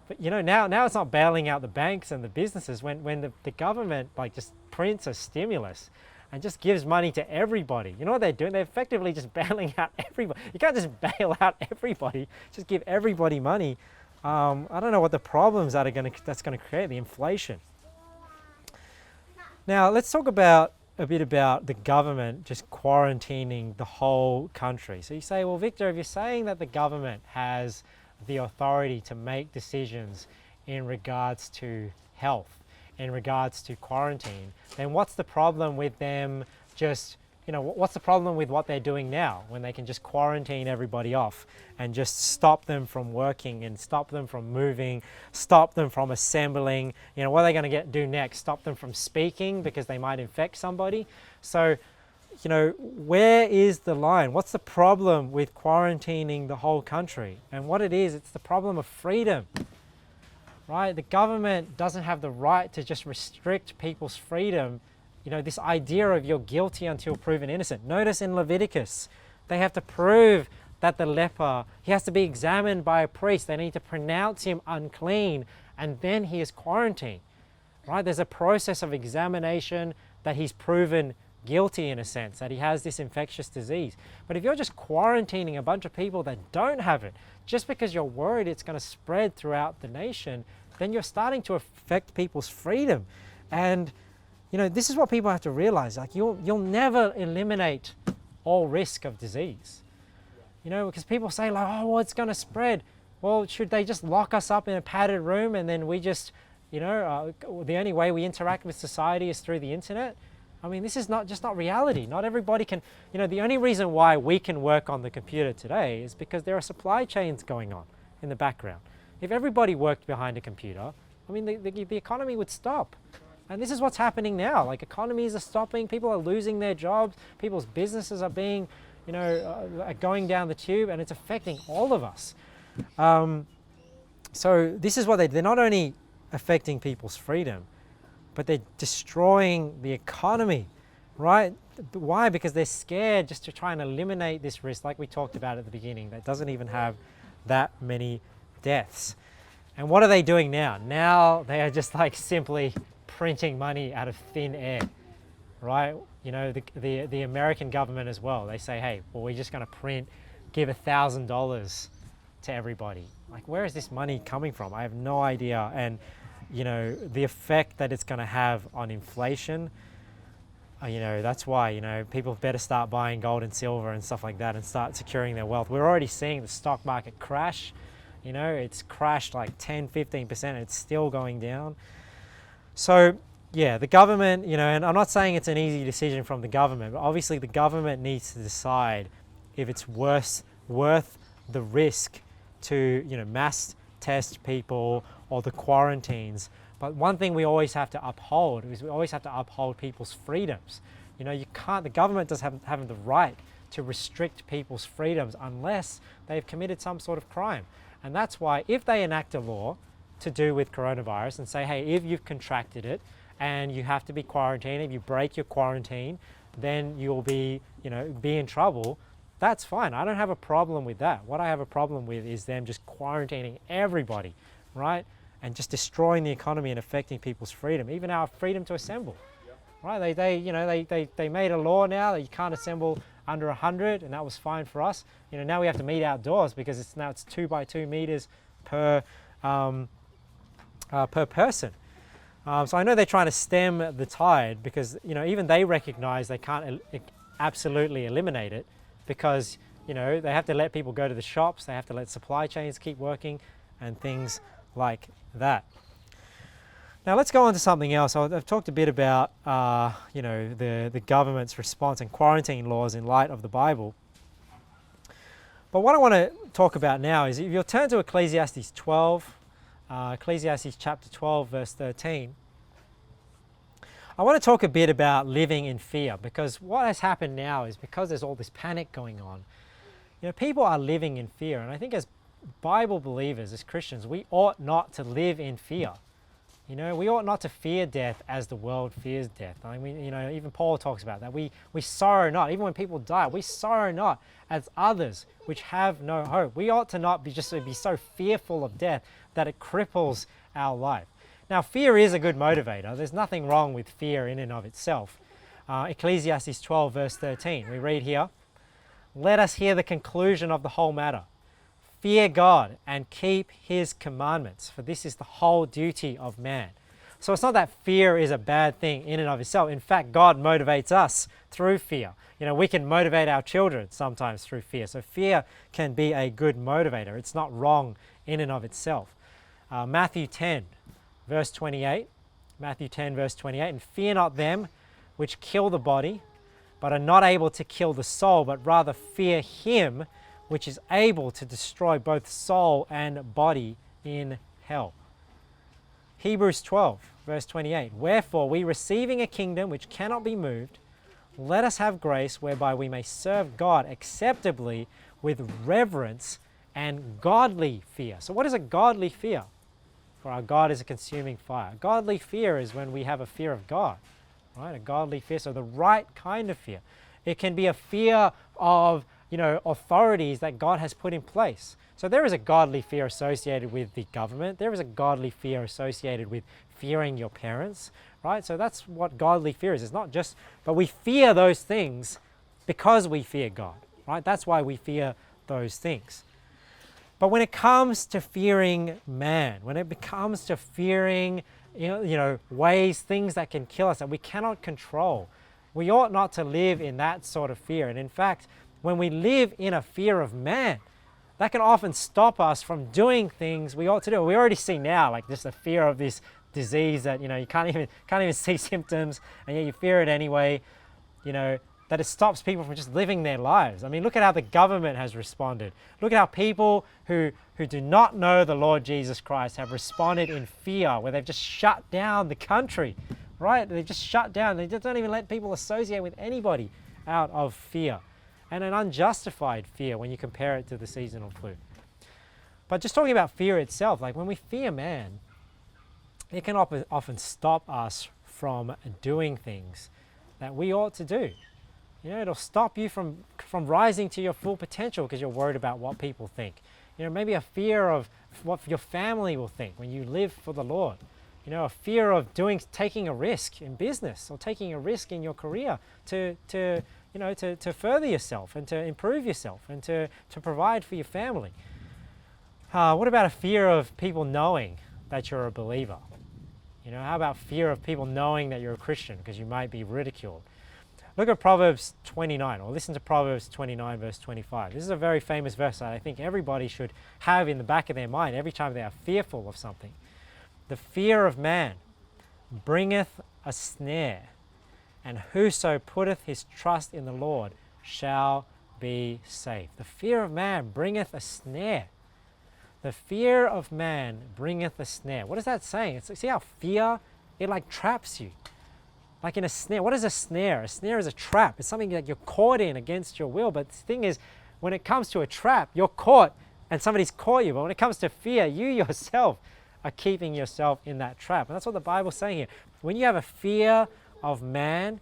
A: But now it's not bailing out the banks and the businesses when the government just prints a stimulus and just gives money to everybody. You know what they're doing? They're effectively just bailing out everybody. You can't just bail out everybody, just give everybody money. I don't know what the problems that's going to create, the inflation. Now let's talk a bit about the government just quarantining the whole country. So you say, well, Victor, if you're saying that the government has the authority to make decisions in regards to health, in regards to quarantine, then what's the problem with them just, what's the problem with what they're doing now when they can just quarantine everybody off and just stop them from working and stop them from moving, stop them from assembling? What are they going to do next? Stop them from speaking because they might infect somebody? So, where is the line? What's the problem with quarantining the whole country? And what it is, it's the problem of freedom, right? The government doesn't have the right to just restrict people's freedom. This idea of you're guilty until proven innocent. Notice in Leviticus, they have to prove that the leper, he has to be examined by a priest. They need to pronounce him unclean, and then he is quarantined, right? There's a process of examination that he's proven guilty in a sense, that he has this infectious disease. But if you're just quarantining a bunch of people that don't have it, just because you're worried it's going to spread throughout the nation, then you're starting to affect people's freedom. And this is what people have to realize. You'll never eliminate all risk of disease. Because people say oh, well, it's going to spread. Well, should they just lock us up in a padded room and then we just, the only way we interact with society is through the internet? I mean, this is not reality. Not everybody can, the only reason why we can work on the computer today is because there are supply chains going on in the background. If everybody worked behind a computer, I mean, the economy would stop. And this is what's happening now. Economies are stopping, people are losing their jobs, people's businesses are being, are going down the tube, and it's affecting all of us. So this is what they're not only affecting people's freedom, but they're destroying the economy, right? Why? Because they're scared just to try and eliminate this risk, like we talked about at the beginning, that doesn't even have that many deaths. And what are they doing now? Now they are just simply printing money out of thin air, right? The American government as well, they say, hey, well, we're just going to give $1,000 to everybody. Where is this money coming from? I have no idea. And the effect that it's going to have on inflation, that's why, people better start buying gold and silver and stuff like that and start securing their wealth. We're already seeing the stock market crash. It's crashed 10, 15%. It's still going down. So, yeah, the government, and I'm not saying it's an easy decision from the government, but obviously the government needs to decide if it's worth the risk to, mass test people or the quarantines. But one thing we always have to uphold is we always have to uphold people's freedoms. The government doesn't have the right to restrict people's freedoms unless they've committed some sort of crime. And that's why if they enact a law to do with coronavirus and say, hey, if you've contracted it and you have to be quarantined, if you break your quarantine, then you'll be in trouble, that's fine. I don't have a problem with that. What I have a problem with is them just quarantining everybody, right? And just destroying the economy and affecting people's freedom, even our freedom to assemble. right? They made a law now that you can't assemble under 100, and that was fine for us. Now we have to meet outdoors because it's 2 by 2 meters per person. So I know they're trying to stem the tide because even they recognize they can't absolutely eliminate it because they have to let people go to the shops, they have to let supply chains keep working and things like that. Now let's go on to something else. I've talked a bit about the government's response and quarantine laws in light of the Bible. But what I want to talk about now is if you'll turn to Ecclesiastes 12, Ecclesiastes chapter 12 verse 13. I want to talk a bit about living in fear, because what has happened now is because there's all this panic going on, people are living in fear. And I think as Bible believers, as Christians, we ought not to live in fear. We ought not to fear death as the world fears death. I mean, even Paul talks about that. We sorrow not, even when people die, we sorrow not as others which have no hope. We ought to not be so fearful of death that it cripples our life. Now, fear is a good motivator. There's nothing wrong with fear in and of itself. Ecclesiastes 12 verse 13, we read here, "Let us hear the conclusion of the whole matter. Fear God and keep his commandments, for this is the whole duty of man." So it's not that fear is a bad thing in and of itself. In fact, God motivates us through fear. We can motivate our children sometimes through fear. So fear can be a good motivator. It's not wrong in and of itself. Matthew 10 verse 28. Matthew 10 verse 28. "And fear not them which kill the body, but are not able to kill the soul, but rather fear him which is able to destroy both soul and body in hell." Hebrews 12 verse 28. "Wherefore we, receiving a kingdom which cannot be moved, let us have grace whereby we may serve God acceptably with reverence and godly fear." So what is a godly fear? For our God is a consuming fire. Godly fear is when we have a fear of God, right? A godly fear, so the right kind of fear. It can be a fear of authorities that God has put in place. So there is a godly fear associated with the government. There is a godly fear associated with fearing your parents, right? So that's what godly fear is. It's not just, but we fear those things because we fear God, right? That's why we fear those things. But when it comes to fearing man, when it comes to fearing ways, things that can kill us that we cannot control, we ought not to live in that sort of fear. And in fact, when we live in a fear of man, that can often stop us from doing things we ought to do. We already see now, like just the fear of this disease that you can't even see symptoms, and yet you fear it anyway. That it stops people from just living their lives. I mean, look at how the government has responded. Look at how people who do not know the Lord Jesus Christ have responded in fear, where they've just shut down the country, right? They've just shut down. They just don't even let people associate with anybody out of fear. And an unjustified fear when you compare it to the seasonal flu. But just talking about fear itself, like when we fear man, it can often stop us from doing things that we ought to do. It'll stop you from rising to your full potential because you're worried about what people think. Maybe a fear of what your family will think when you live for the Lord. A fear of taking a risk in business or taking a risk in your career to further yourself and to improve yourself and to provide for your family. What about a fear of people knowing that you're a believer? How about fear of people knowing that you're a Christian because you might be ridiculed? Look at Proverbs 29, or listen to Proverbs 29 verse 25. This is a very famous verse that I think everybody should have in the back of their mind every time they are fearful of something. "The fear of man bringeth a snare, and whoso putteth his trust in the Lord shall be safe." The fear of man bringeth a snare. The fear of man bringeth a snare. What is that saying? See how fear, it like traps you. Like in a snare. What is a snare? A snare is a trap. It's something that you're caught in against your will. But the thing is, when it comes to a trap, you're caught and somebody's caught you. But when it comes to fear, you yourself are keeping yourself in that trap. And that's what the Bible's saying here. When you have a fear of man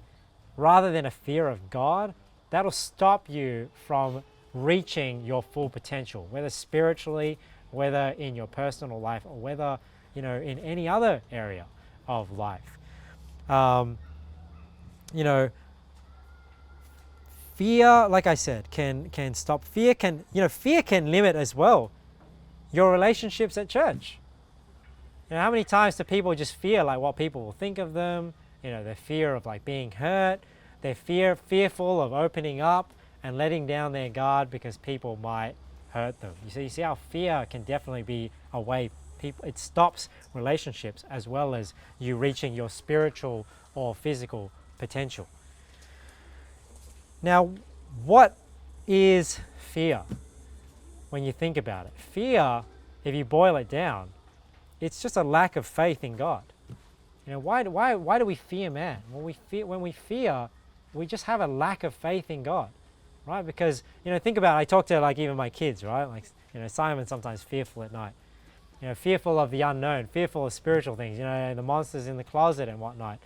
A: rather than a fear of God, that'll stop you from reaching your full potential, whether spiritually, whether in your personal life, or whether in any other area of life. you know, fear, like I said, can stop. Fear can, fear can limit as well your relationships at church. How many times do people just fear like what people will think of them? Their fear of like being hurt. They're fearful of opening up and letting down their guard because people might hurt them. You see how fear can definitely be a way it stops relationships as well as you reaching your spiritual or physical potential. Now, what is fear when you think about it? Fear, if you boil it down, it's just a lack of faith in God. Why do we fear man? When we fear, we just have a lack of faith in God, right? Because, think about it, I talk to like even my kids, right? Like, Simon's sometimes fearful at night. Fearful of the unknown, fearful of spiritual things, the monsters in the closet and whatnot.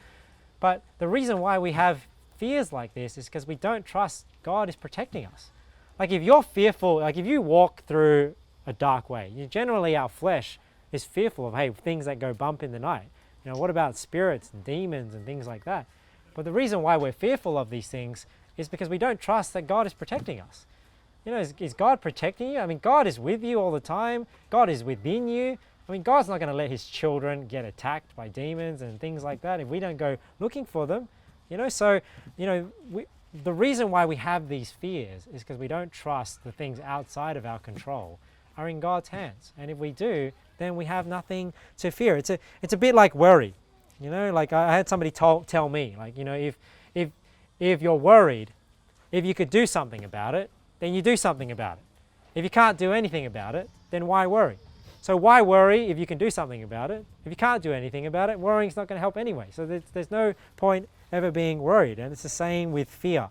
A: But the reason why we have fears like this is because we don't trust God is protecting us. Like if you're fearful, like if you walk through a dark way, generally our flesh is fearful of, hey, things that go bump in the night. What about spirits and demons and things like that? But the reason why we're fearful of these things is because we don't trust that God is protecting us. Is God protecting you? I mean, God is with you all the time. God is within you. I mean, God's not going to let his children get attacked by demons and things like that if we don't go looking for them. The reason why we have these fears is because we don't trust the things outside of our control are in God's hands. And if we do, then we have nothing to fear. It's a bit like worry. Like I had somebody tell me, like, if you're worried, if you could do something about it, then you do something about it. If you can't do anything about it, then why worry? So why worry if you can do something about it? If you can't do anything about it, worrying's not going to help anyway. So there's no point ever being worried. And it's the same with fear.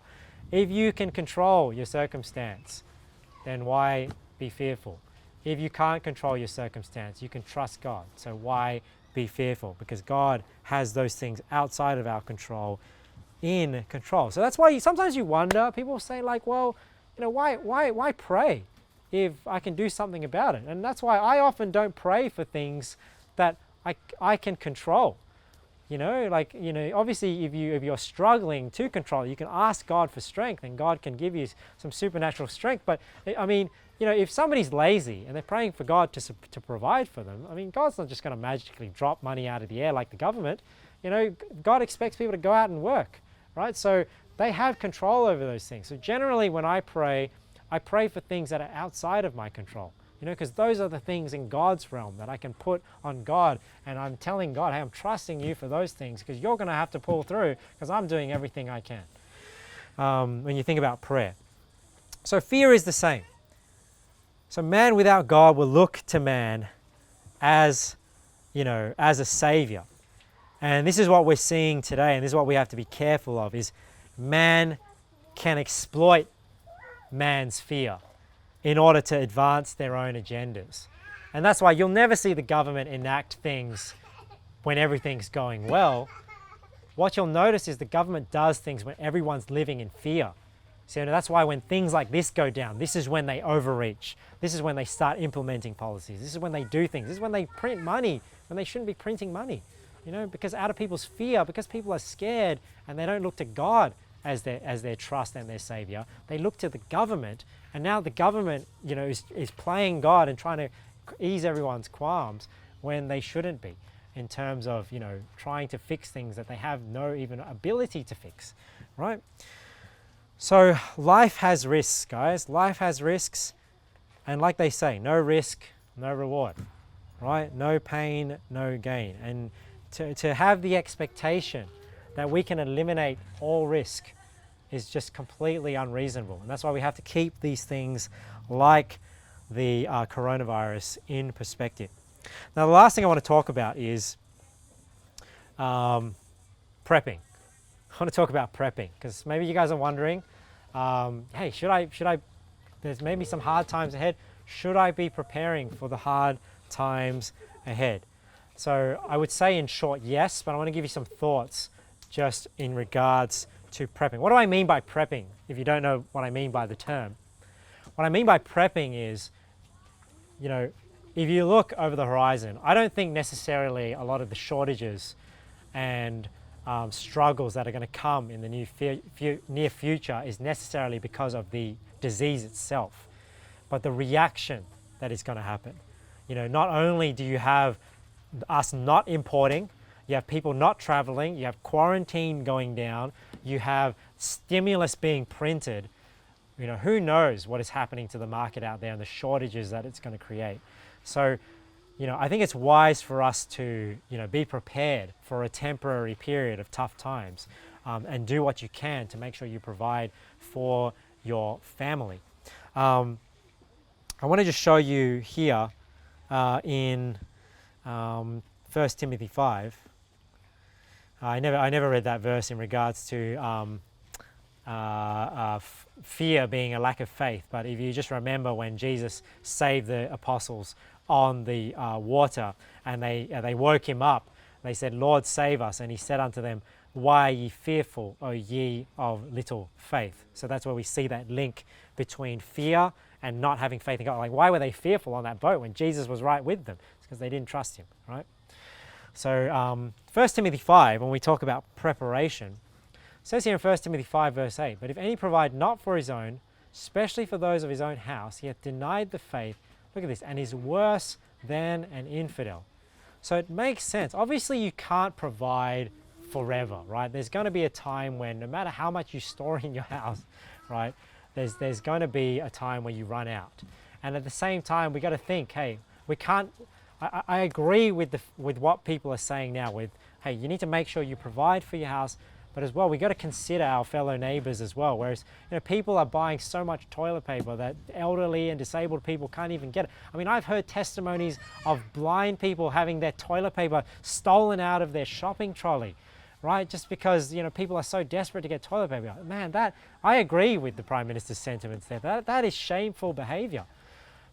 A: If you can control your circumstance, then why be fearful? If you can't control your circumstance, you can trust God. So why be fearful? Because God has those things outside of our control in control. So that's why sometimes you wonder, people say like, well, why pray if I can do something about it? And that's why I often don't pray for things that I can control. Obviously if you're struggling to control, you can ask God for strength and God can give you some supernatural strength. But I mean, if somebody's lazy and they're praying for God to provide for them, I mean, God's not just going to magically drop money out of the air like the government. God expects people to go out and work, right? So they have control over those things. So generally when I pray for things that are outside of my control, because those are the things in God's realm that I can put on God, and I'm telling God, hey, I'm trusting you for those things because you're going to have to pull through because I'm doing everything I can. When you think about prayer. So fear is the same. So man without God will look to man as, as a savior. And this is what we're seeing today, and this is what we have to be careful of, is man can exploit man's fear in order to advance their own agendas. And that's why you'll never see the government enact things when everything's going well. What you'll notice is the government does things when everyone's living in fear. So that's why when things like this go down, this is when they overreach. This is when they start implementing policies. This is when they do things. This is when they print money when they shouldn't be printing money. Because out of people's fear, because people are scared and they don't look to God as their trust and their savior, they look to the government, and now the government, is playing God and trying to ease everyone's qualms when they shouldn't be, in terms of, trying to fix things that they have no even ability to fix, right? So life has risks, guys. Life has risks, and like they say, no risk, no reward, right? No pain, no gain. And to have the expectation that we can eliminate all risk is just completely unreasonable. And that's why we have to keep these things like the coronavirus in perspective. Now, the last thing I want to talk about is prepping. I want to talk about prepping because maybe you guys are wondering, hey, should I, there's maybe some hard times ahead. Should I be preparing for the hard times ahead? So I would say in short, yes, but I want to give you some thoughts just in regards to prepping. What do I mean by prepping, if you don't know what I mean by the term? What I mean by prepping is, if you look over the horizon, I don't think necessarily a lot of the shortages and struggles that are going to come in the near future is necessarily because of the disease itself, but the reaction that is going to happen. Not only do you have us not importing, you have people not traveling, you have quarantine going down, you have stimulus being printed. Who knows what is happening to the market out there and the shortages that it's going to create. So, I think it's wise for us to, be prepared for a temporary period of tough times, and do what you can to make sure you provide for your family. I want to just show you here in 1 Timothy 5. I never read that verse in regards to fear being a lack of faith, but if you just remember when Jesus saved the apostles on the water, and they woke him up, they said, "Lord, save us," and he said unto them, "Why are ye fearful, O ye of little faith?" So that's where we see that link between fear and not having faith in God. Like, why were they fearful on that boat when Jesus was right with them? It's because they didn't trust him, right? So 1 Timothy 5, when we talk about preparation, it says here in 1 Timothy 5 verse 8, "But if any provide not for his own, especially for those of his own house, he hath denied the faith," look at this, "and is worse than an infidel." So it makes sense. Obviously you can't provide forever, right? There's going to be a time when no matter how much you store in your house, right, there's going to be a time where you run out. And at the same time, we got to think, hey, we can't, I agree with what people are saying now with, hey, you need to make sure you provide for your house, but as well, we got to consider our fellow neighbors as well. Whereas, people are buying so much toilet paper that elderly and disabled people can't even get it. I mean, I've heard testimonies of blind people having their toilet paper stolen out of their shopping trolley, right? Just because, people are so desperate to get toilet paper. Man, I agree with the Prime Minister's sentiments there. That is shameful behavior.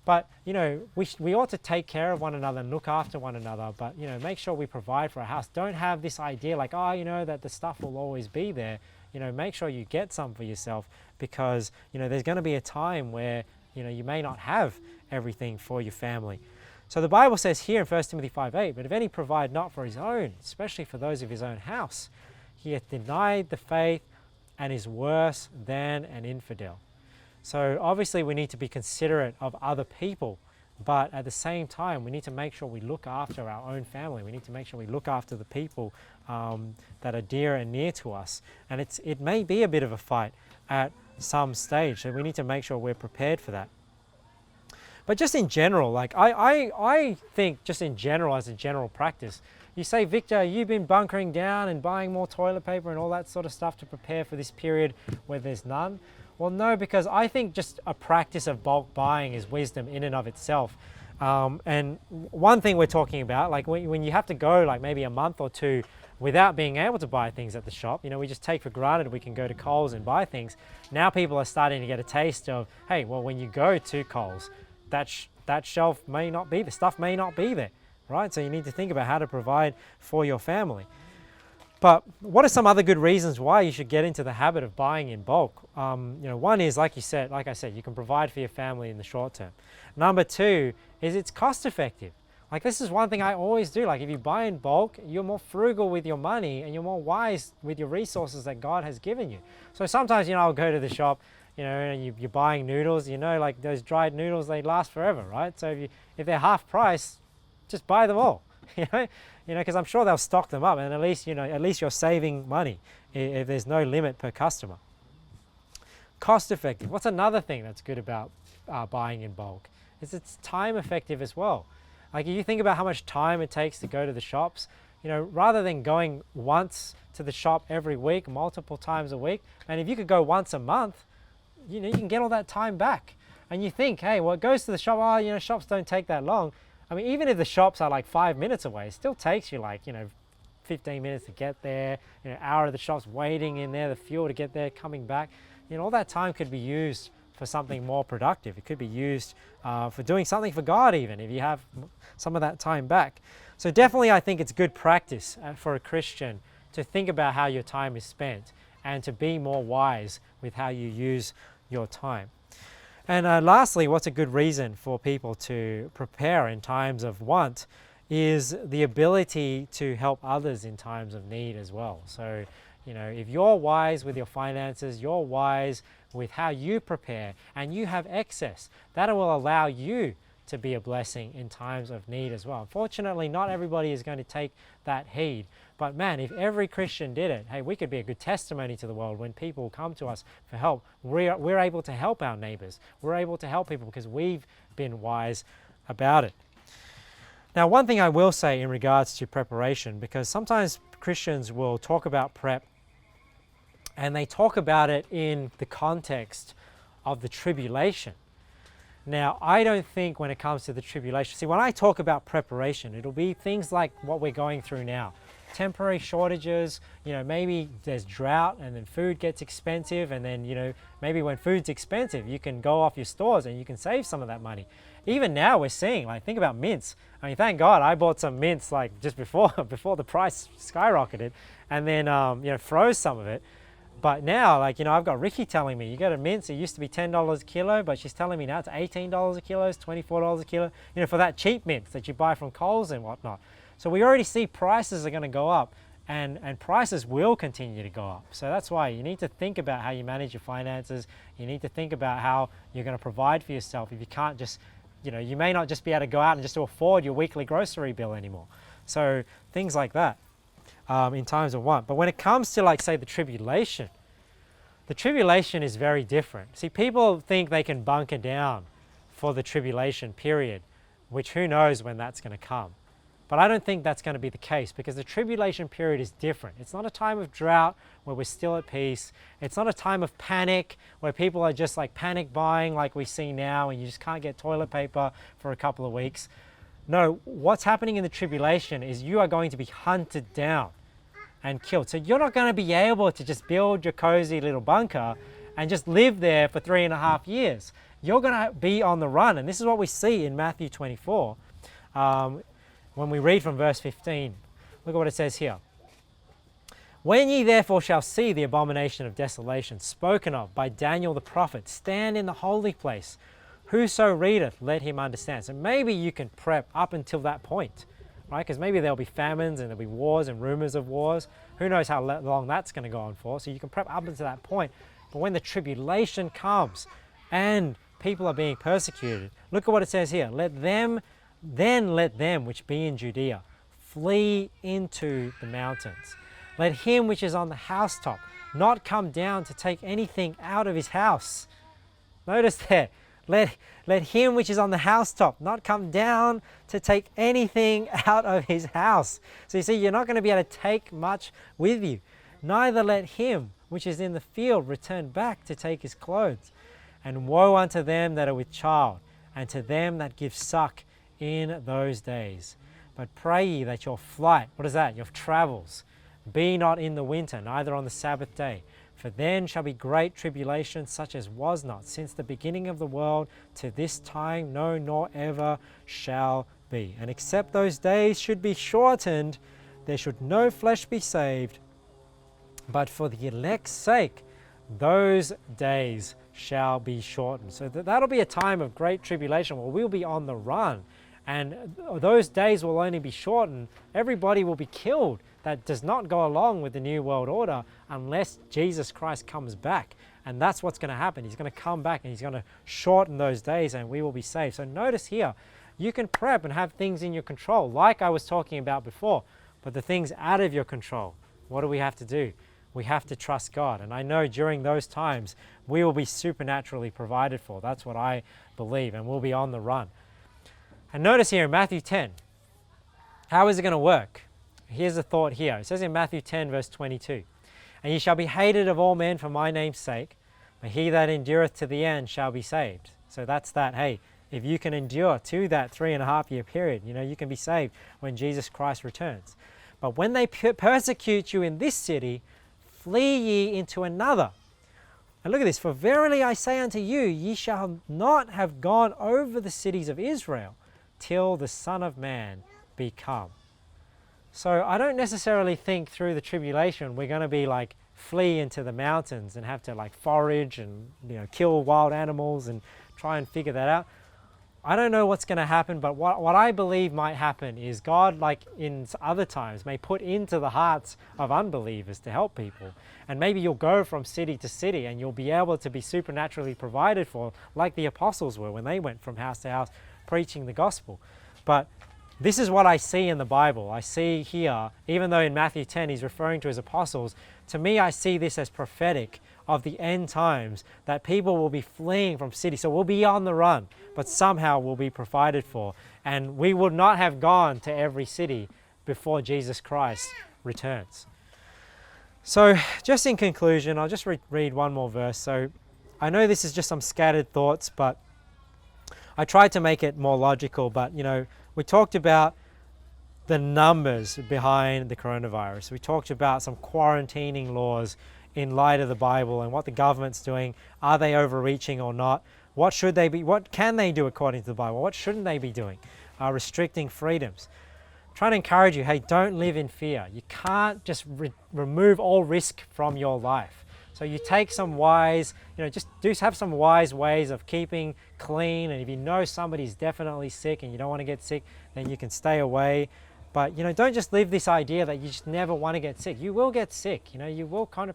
A: But, we ought to take care of one another and look after one another, but, make sure we provide for our house. Don't have this idea like, that the stuff will always be there. Make sure you get some for yourself, because, there's going to be a time where, you may not have everything for your family. So the Bible says here in 1 Timothy 5:8, "But if any provide not for his own, especially for those of his own house, he hath denied the faith and is worse than an infidel." So obviously we need to be considerate of other people, but at the same time we need to make sure we look after our own family. We need to make sure we look after the people that are dear and near to us. And it may be a bit of a fight at some stage, so we need to make sure we're prepared for that. But just in general, like I think just in general, as a general practice, you say, "Victor, you've been bunkering down and buying more toilet paper and all that sort of stuff to prepare for this period where there's none." Well, no, because I think just a practice of bulk buying is wisdom in and of itself. And one thing we're talking about, like when you have to go like maybe a month or two without being able to buy things at the shop, we just take for granted we can go to Coles and buy things. Now people are starting to get a taste of, hey, well, when you go to Coles, that shelf may not be, the stuff may not be there, right? So you need to think about how to provide for your family. But what are some other good reasons why you should get into the habit of buying in bulk? One is, like I said, you can provide for your family in the short term. Number two is it's cost effective. Like, this is one thing I always do. Like, if you buy in bulk, you're more frugal with your money and you're more wise with your resources that God has given you. So sometimes, I'll go to the shop, and you're buying noodles, like those dried noodles, they last forever, right? So if they're half price, just buy them all. Because I'm sure they'll stock them up, and at least you're saving money if there's no limit per customer. Cost effective. What's another thing that's good about buying in bulk? Is it's time effective as well. Like, if you think about how much time it takes to go to the shops, rather than going once to the shop every week, multiple times a week, and if you could go once a month, you can get all that time back. And you think, hey, well, it goes to the shop, shops don't take that long. I mean, even if the shops are like 5 minutes away, it still takes you 15 minutes to get there, hour of the shops waiting in there, the fuel to get there, coming back. All that time could be used for something more productive. It could be used for doing something for God, even if you have some of that time back. So definitely I think it's good practice for a Christian to think about how your time is spent and to be more wise with how you use your time. And lastly, what's a good reason for people to prepare in times of want is the ability to help others in times of need as well. So, you know, if you're wise with your finances, you're wise with how you prepare, and you have excess, that will allow you to be a blessing in times of need as well. Unfortunately, not everybody is going to take that heed. But man, if every Christian did it, hey, we could be a good testimony to the world. When people come to us for help, we're able to help our neighbors. We're able to help people because we've been wise about it. Now, one thing I will say in regards to preparation, because sometimes Christians will talk about prep and they talk about it in the context of the tribulation. Now, I don't think when it comes to the tribulation, see, when I talk about preparation, it'll be things like what we're going through now. Temporary shortages, you know, maybe there's drought and then food gets expensive, and then, you know, maybe when food's expensive, you can go off your stores and you can save some of that money. Even now we're seeing, like, think about mints. I mean, thank God I bought some mints like just before the price skyrocketed, and then, you know, froze some of it. But now, like, you know, I've got Ricky telling me, you go to mints, it used to be $10 a kilo, but she's telling me now it's $18 a kilo, it's $24 a kilo, you know, for that cheap mints that you buy from Coles and whatnot. So we already see prices are going to go up, and prices will continue to go up. So that's why you need to think about how you manage your finances. You need to think about how you're going to provide for yourself. If you can't just, you know, you may not just be able to go out and just to afford your weekly grocery bill anymore. So things like that. In times of want. But when it comes to, like, say, the tribulation is very different. See, people think they can bunker down for the tribulation period, which who knows when that's going to come. But I don't think that's going to be the case, because the tribulation period is different. It's not a time of drought where we're still at peace. It's not a time of panic where people are just like panic buying like we see now, and you just can't get toilet paper for a couple of weeks. No, what's happening in the tribulation is you are going to be hunted down and killed. So you're not going to be able to just build your cozy little bunker and just live there for 3.5 years. You're going to be on the run. And this is what we see in Matthew 24. When we read from verse 15, look at what it says here. When ye therefore shall see the abomination of desolation spoken of by Daniel the prophet stand in the holy place, whoso readeth, let him understand. So maybe you can prep up until that point, right? Because maybe there'll be famines and there'll be wars and rumors of wars. Who knows how long that's going to go on for. So you can prep up until that point. But when the tribulation comes and people are being persecuted, look at what it says here. Let them which be in Judea flee into the mountains. Let him which is on the housetop not come down to take anything out of his house. Notice there. Let him which is on the housetop not come down to take anything out of his house. So you see, you're not going to be able to take much with you. Neither let him which is in the field return back to take his clothes. And woe unto them that are with child, and to them that give suck in those days. But pray ye that your flight, what is that? Your travels, be not in the winter, neither on the Sabbath day. For then shall be great tribulation, such as was not since the beginning of the world to this time, no, nor ever shall be. And except those days should be shortened, there should no flesh be saved. But for the elect's sake, those days shall be shortened. So that'll be a time of great tribulation where we'll be on the run. And those days will only be shortened. Everybody will be killed that does not go along with the New World Order unless Jesus Christ comes back. And that's what's going to happen. He's going to come back and he's going to shorten those days, and we will be saved. So notice here, you can prep and have things in your control like I was talking about before. But the things out of your control, what do we have to do? We have to trust God. And I know during those times, we will be supernaturally provided for. That's what I believe, and we'll be on the run. And notice here in Matthew 10, how is it going to work? Here's a thought here. It says in Matthew 10, verse 22, And ye shall be hated of all men for my name's sake, but he that endureth to the end shall be saved. So that's that, hey, if you can endure to that 3.5 year period, you know, you can be saved when Jesus Christ returns. But when they persecute you in this city, flee ye into another. And look at this. For verily I say unto you, ye shall not have gone over the cities of Israel till the Son of Man be come. So I don't necessarily think through the tribulation we're going to be like flee into the mountains and have to like forage and, you know, kill wild animals and try and figure that out. I don't know what's going to happen, but what I believe might happen is God, like in other times, may put into the hearts of unbelievers to help people. And maybe you'll go from city to city and you'll be able to be supernaturally provided for, like the apostles were when they went from house to house preaching the gospel. But this is what I see in the Bible. I see here, even though in Matthew 10 he's referring to his apostles, to me I see this as prophetic of the end times, that people will be fleeing from cities. So we'll be on the run, but somehow we'll be provided for. And we would not have gone to every city before Jesus Christ returns. So just in conclusion, I'll just read one more verse. So I know this is just some scattered thoughts, but I tried to make it more logical. But, you know, we talked about the numbers behind the coronavirus. We talked about some quarantining laws in light of the Bible and what the government's doing. Are they overreaching or not? What should they be? What can they do according to the Bible? What shouldn't they be doing? Restricting freedoms. I'm trying to encourage you, hey, don't live in fear. You can't just remove all risk from your life. So you take some wise, just have some wise ways of keeping clean. And if you know somebody's definitely sick and you don't want to get sick, then you can stay away. But, don't just live this idea that you just never want to get sick. You will get sick.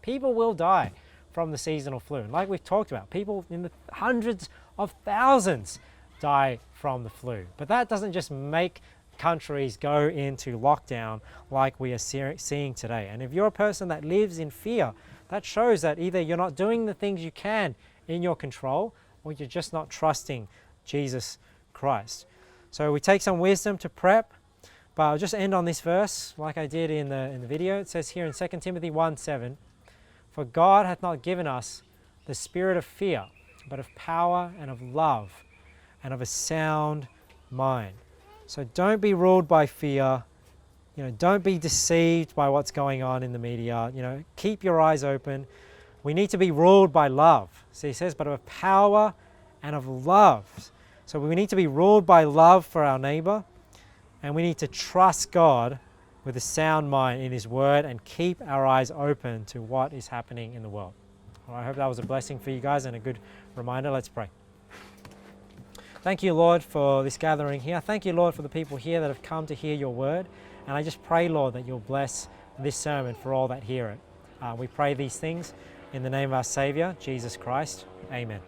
A: People will die from the seasonal flu. And like we've talked about, people in the hundreds of thousands die from the flu. But that doesn't just make countries go into lockdown like we are seeing today. And if you're a person that lives in fear, that shows that either you're not doing the things you can in your control, or you're just not trusting Jesus Christ. So we take some wisdom to prep. But I'll just end on this verse like I did in the video. It says here in 2 Timothy 1:7, "For God hath not given us the spirit of fear, but of power and of love and of a sound mind." So don't be ruled by fear. Don't be deceived by what's going on in the media. Keep your eyes open. We need to be ruled by love. So he says, but of power and of love. So we need to be ruled by love for our neighbor. And we need to trust God with a sound mind in His Word and keep our eyes open to what is happening in the world. Well, I hope that was a blessing for you guys and a good reminder. Let's pray. Thank you, Lord, for this gathering here. Thank you, Lord, for the people here that have come to hear your word. And I just pray, Lord, that you'll bless this sermon for all that hear it. We pray these things in the name of our Savior, Jesus Christ. Amen.